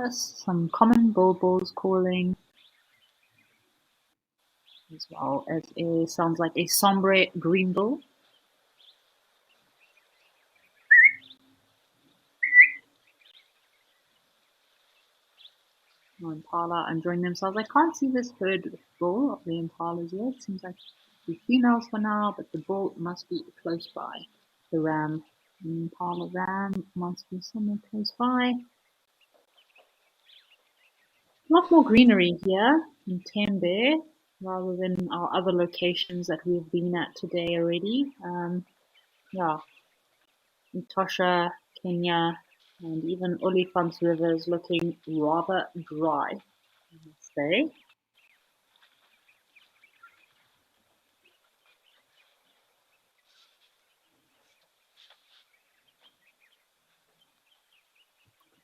Some common bulbuls calling, as well as sounds like a sombre green bull. No impala enjoying themselves. I can't see this herd bull of the impalas yet. Seems like the females for now, but the bull must be close by. The ram, the impala ram must be somewhere close by. A lot more greenery here in Tembe rather than our other locations that we've been at today already. Yeah, Etosha, Kenya, and even Olifants River is looking rather dry, I must say.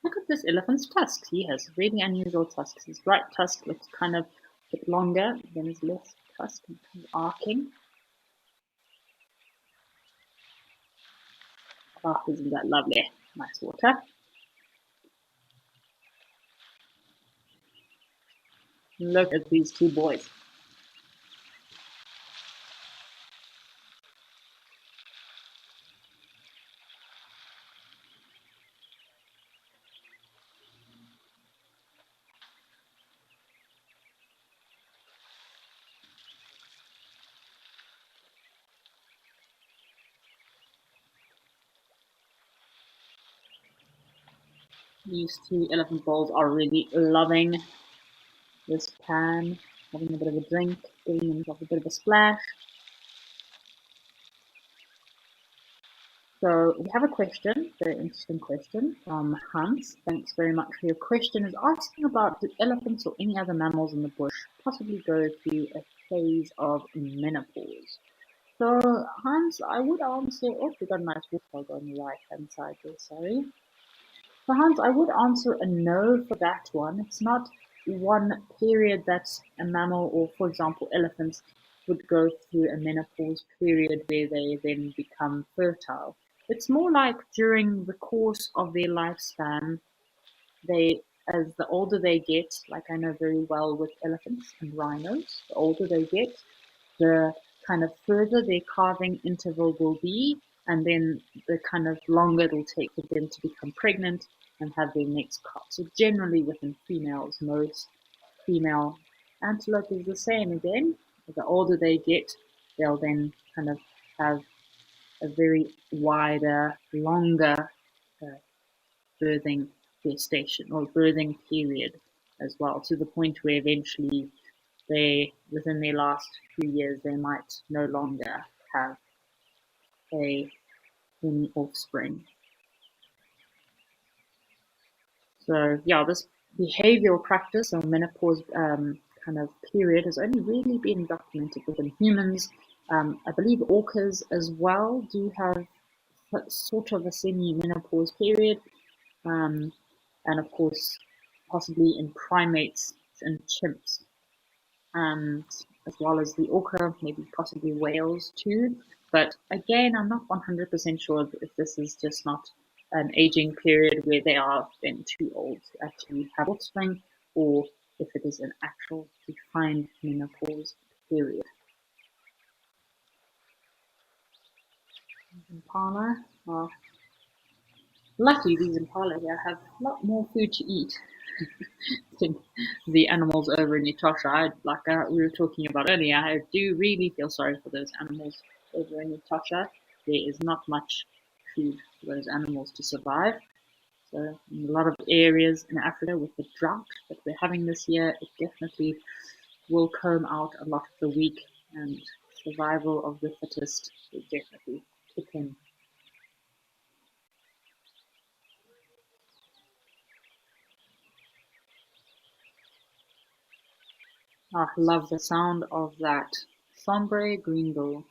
Look at this elephant's tusks. He has really unusual tusks. His right tusk looks kind of a bit longer than his left tusk, kind of arcing. Oh, isn't that lovely? Nice water. Look at these two boys. These two elephant bulls are really loving this pan, having a bit of a drink, giving themselves a bit of a splash. So we have a question, very interesting question from Hans. Thanks very much for your question. Is asking about, do elephants or any other mammals in the bush possibly go through a phase of menopause? So Hans, I would answer, oh, we got a nice waterhole on the right hand side there, sorry. So Hans, I would answer a no for that one. It's not one period that a mammal or, for example, elephants would go through a menopause period where they then become fertile. It's more like during the course of their lifespan, they, as the older they get, like I know very well with elephants and rhinos, the older they get, the kind of further their calving interval will be, and then the kind of longer it'll take for them to become pregnant and have their next calf. So generally within females, most female antelope is the same again. The older they get, they'll then kind of have a very wider, longer uh, birthing gestation or birthing period as well, to the point where eventually they, within their last few years, they might no longer have any offspring. So yeah, this behavioral practice or menopause kind of period has only really been documented within humans. I believe orcas as well do have sort of a semi-menopause period, and of course, possibly in primates and chimps, and as well as the orca, maybe possibly whales too. But again, I'm not 100% sure if this is just not an aging period where they are then too old to actually have offspring, or if it is an actual defined menopause period. Impala are luckily these impala here have a lot more food to eat than the animals over in Etosha. We were talking about earlier, I do really feel sorry for those animals over in Etosha. There is not much food for those animals to survive. So in a lot of areas in Africa with the drought that we're having this year, it definitely will comb out a lot of the weak, and survival of the fittest will definitely kick in. I love the sound of that sombre greenbill.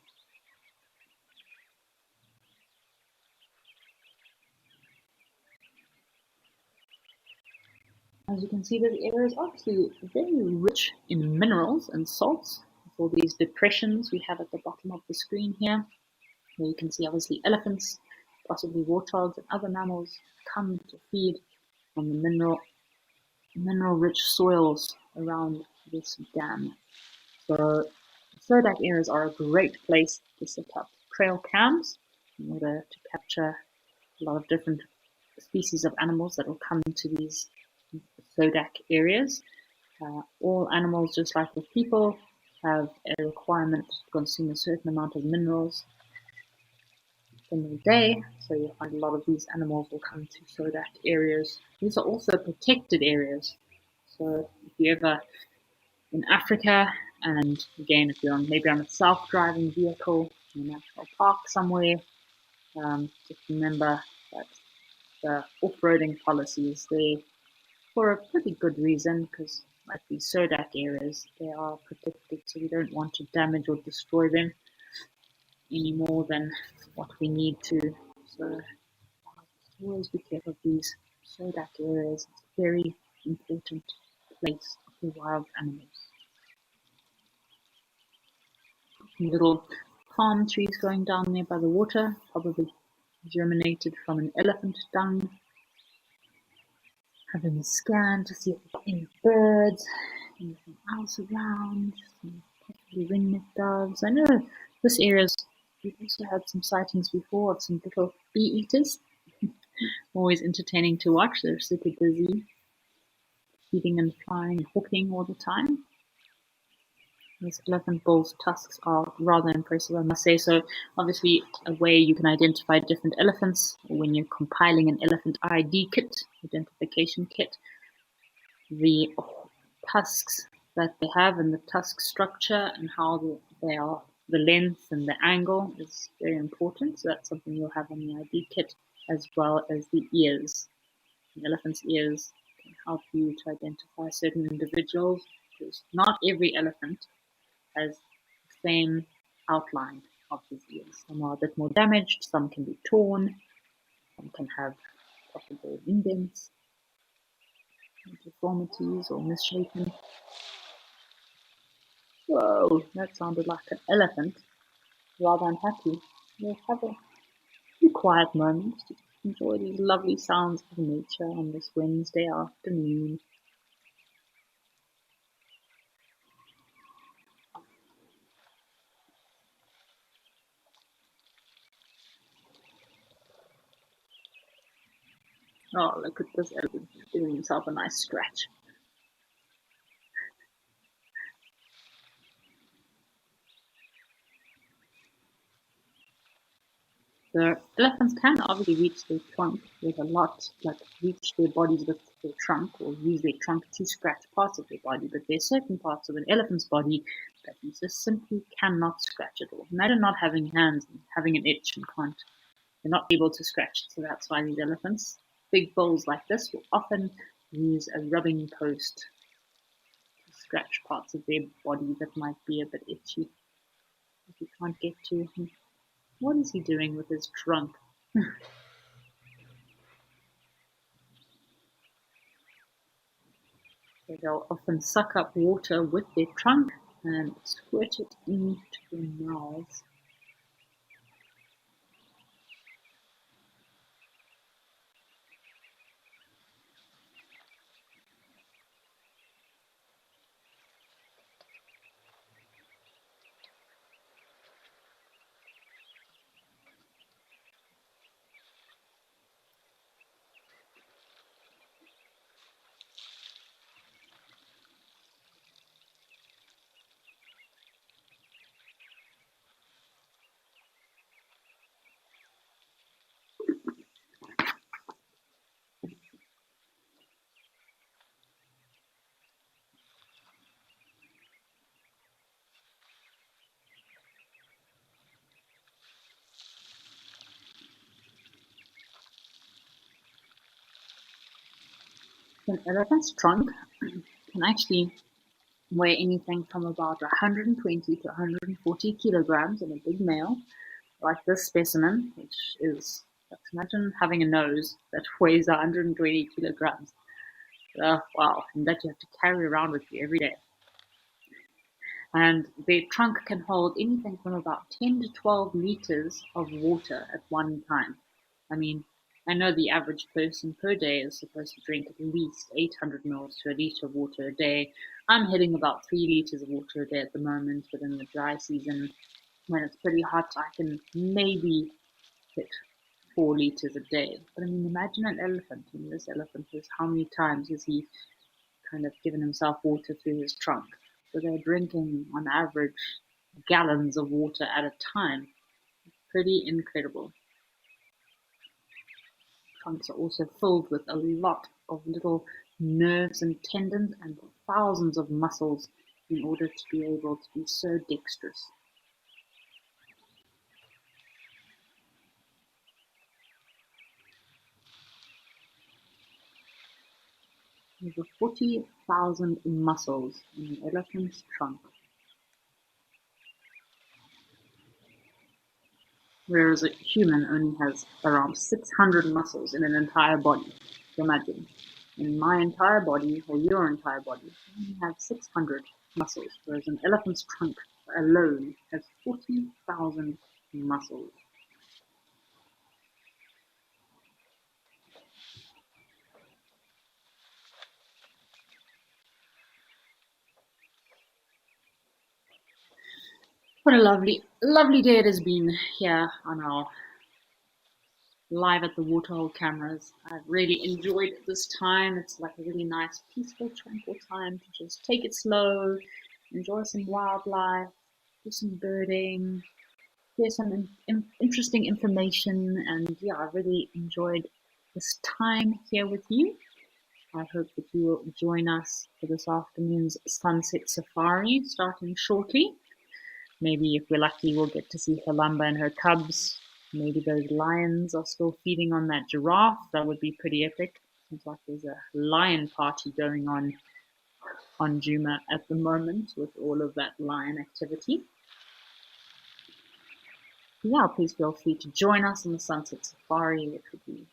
As you can see, this area is actually very rich in minerals and salts. With all these depressions we have at the bottom of the screen here, where you can see obviously elephants, possibly warthogs and other mammals come to feed on the mineral-rich soils around this dam. So Sodak areas are a great place to set up trail cams in order to capture a lot of different species of animals that will come to these Sodak areas. All animals, just like with people, have a requirement to consume a certain amount of minerals in the day. So you'll find a lot of these animals will come to Sodak areas. These are also protected areas. So if you ever in Africa, and again, if you're maybe on a self-driving vehicle in a national park somewhere, just remember that the off-roading policy is there for a pretty good reason, because like these Sodak areas, they are protected, so we don't want to damage or destroy them any more than what we need to. So always be careful of these Sodak areas. It's a very important place for wild animals. Little palm trees growing down there by the water, probably germinated from an elephant dung. Having a scan to see if there's any birds, anything else around, some possibly ringneck doves. I know this area's, we've also had some sightings before of some little bee eaters. Always entertaining to watch. They're super busy, feeding and flying and hawking all the time. These elephant bull's tusks are rather impressive, I must say. So obviously a way you can identify different elephants when you're compiling an elephant ID kit, identification kit, the tusks that they have and the tusk structure and how they are, the length and the angle is very important. So that's something you'll have on the ID kit, as well as the ears. The elephant's ears can help you to identify certain individuals, because not every elephant has the same outline of his ears. Some are a bit more damaged, some can be torn, some can have possible indents, deformities, or misshapen. Whoa, that sounded like an elephant. Rather unhappy. We'll have a few quiet moments to enjoy these lovely sounds of nature on this Wednesday afternoon. Oh, look at this elephant giving himself a nice scratch. The elephants can obviously reach their trunk with a lot, like reach their bodies with their trunk, or use their trunk to scratch parts of their body, but there's certain parts of an elephant's body that you just simply cannot scratch at all. Imagine not having hands and having an itch and can't, you're not able to scratch. So that's why these elephants, big bulls like this, will often use a rubbing post to scratch parts of their body that might be a bit itchy. If you can't get to him. What is he doing with his trunk? They'll often suck up water with their trunk and squirt it into their mouths. An elephant's trunk can actually weigh anything from about 120 to 140 kilograms in a big male, like this specimen, which is, let's imagine having a nose that weighs 120 kilograms. Wow, and that you have to carry around with you every day. And their trunk can hold anything from about 10 to 12 liters of water at one time. I mean, I know the average person per day is supposed to drink at least 800 mils to a liter of water a day. I'm hitting about 3 liters of water a day at the moment, but in the dry season, when it's pretty hot, I can maybe hit 4 liters a day. But I mean, imagine an elephant. I mean, this elephant is how many times has he kind of given himself water through his trunk? So they're drinking, on average, gallons of water at a time. Pretty incredible. Trunks are also filled with a lot of little nerves and tendons and thousands of muscles in order to be able to be so dexterous. Over 40,000 muscles in an elephant's trunk, whereas a human only has around 600 muscles in an entire body. So imagine, in my entire body, or your entire body, we have 600 muscles, whereas an elephant's trunk alone has 40,000 muscles. What a lovely day it has been here on our live at the waterhole cameras. I've really enjoyed this time. It's like a really nice, peaceful, tranquil time to just take it slow, enjoy some wildlife, do some birding, hear some interesting information, and yeah, I really enjoyed this time here with you. I hope that you will join us for this afternoon's sunset safari starting shortly. Maybe if we're lucky, we'll get to see Columba and her cubs. Maybe those lions are still feeding on that giraffe. That would be pretty epic. Seems like there's a lion party going on Juma at the moment with all of that lion activity. Yeah, please feel free to join us on the Sunset Safari, which would be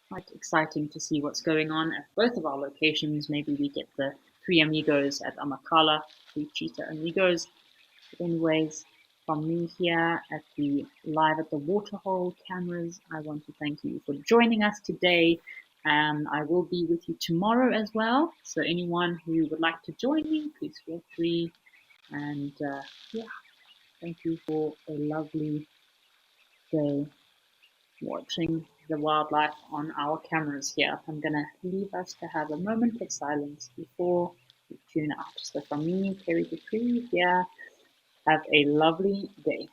quite exciting to see what's going on at both of our locations. Maybe we get the three amigos at Amakala, three cheetah amigos. But anyways, from me here at the live at the waterhole cameras, I want to thank you for joining us today. And I will be with you tomorrow as well. So anyone who would like to join me, please feel free. And yeah, thank you for a lovely day watching the wildlife on our cameras here. I'm going to leave us to have a moment of silence before we tune out. So from me, Kerry Dupree here, have a lovely day.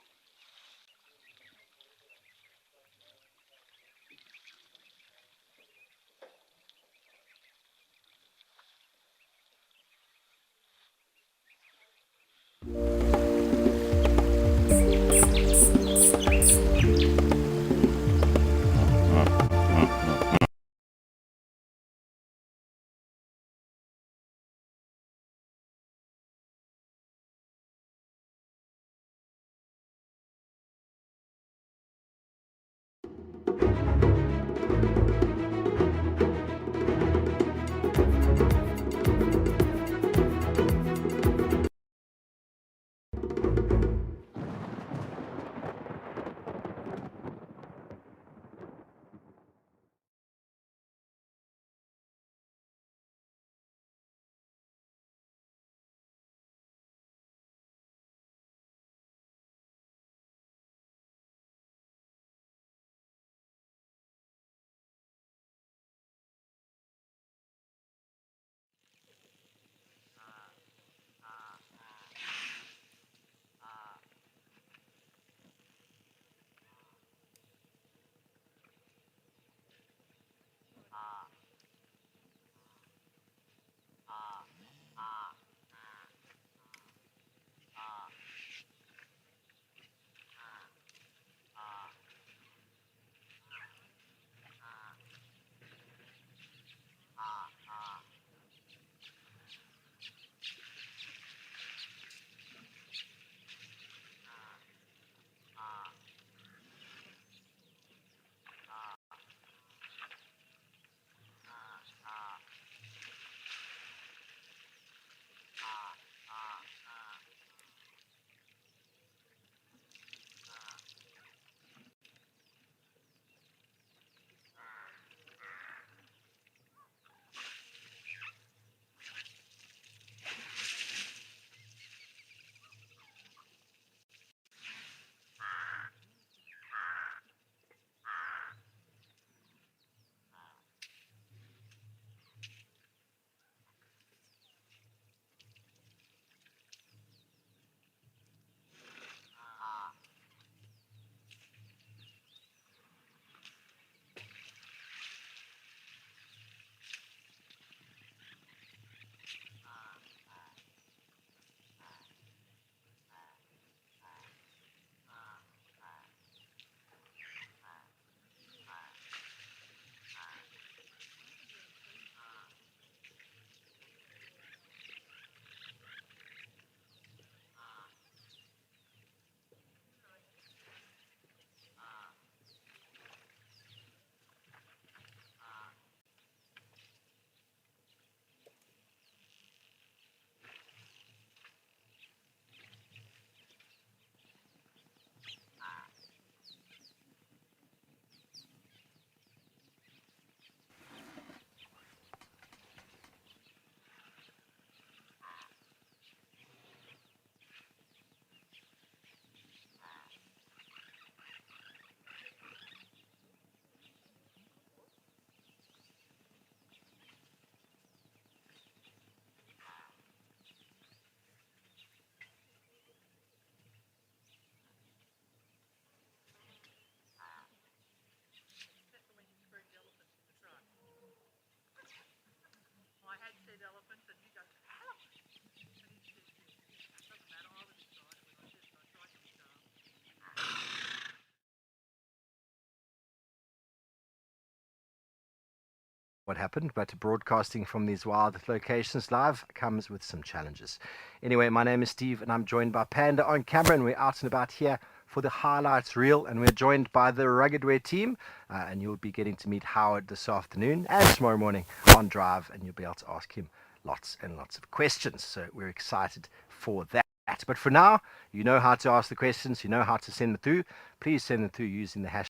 what happened, but broadcasting from these wild locations live comes with some challenges. Anyway, my name is Steve, and I'm joined by Panda on camera, and we're out and about here for the highlights reel, and we're joined by the Rugged Wear team, and you'll be getting to meet Howard this afternoon and tomorrow morning on Drive, and you'll be able to ask him lots and lots of questions. So we're excited for that. But for now, you know how to ask the questions, you know how to send them through. Please send them through using the hashtag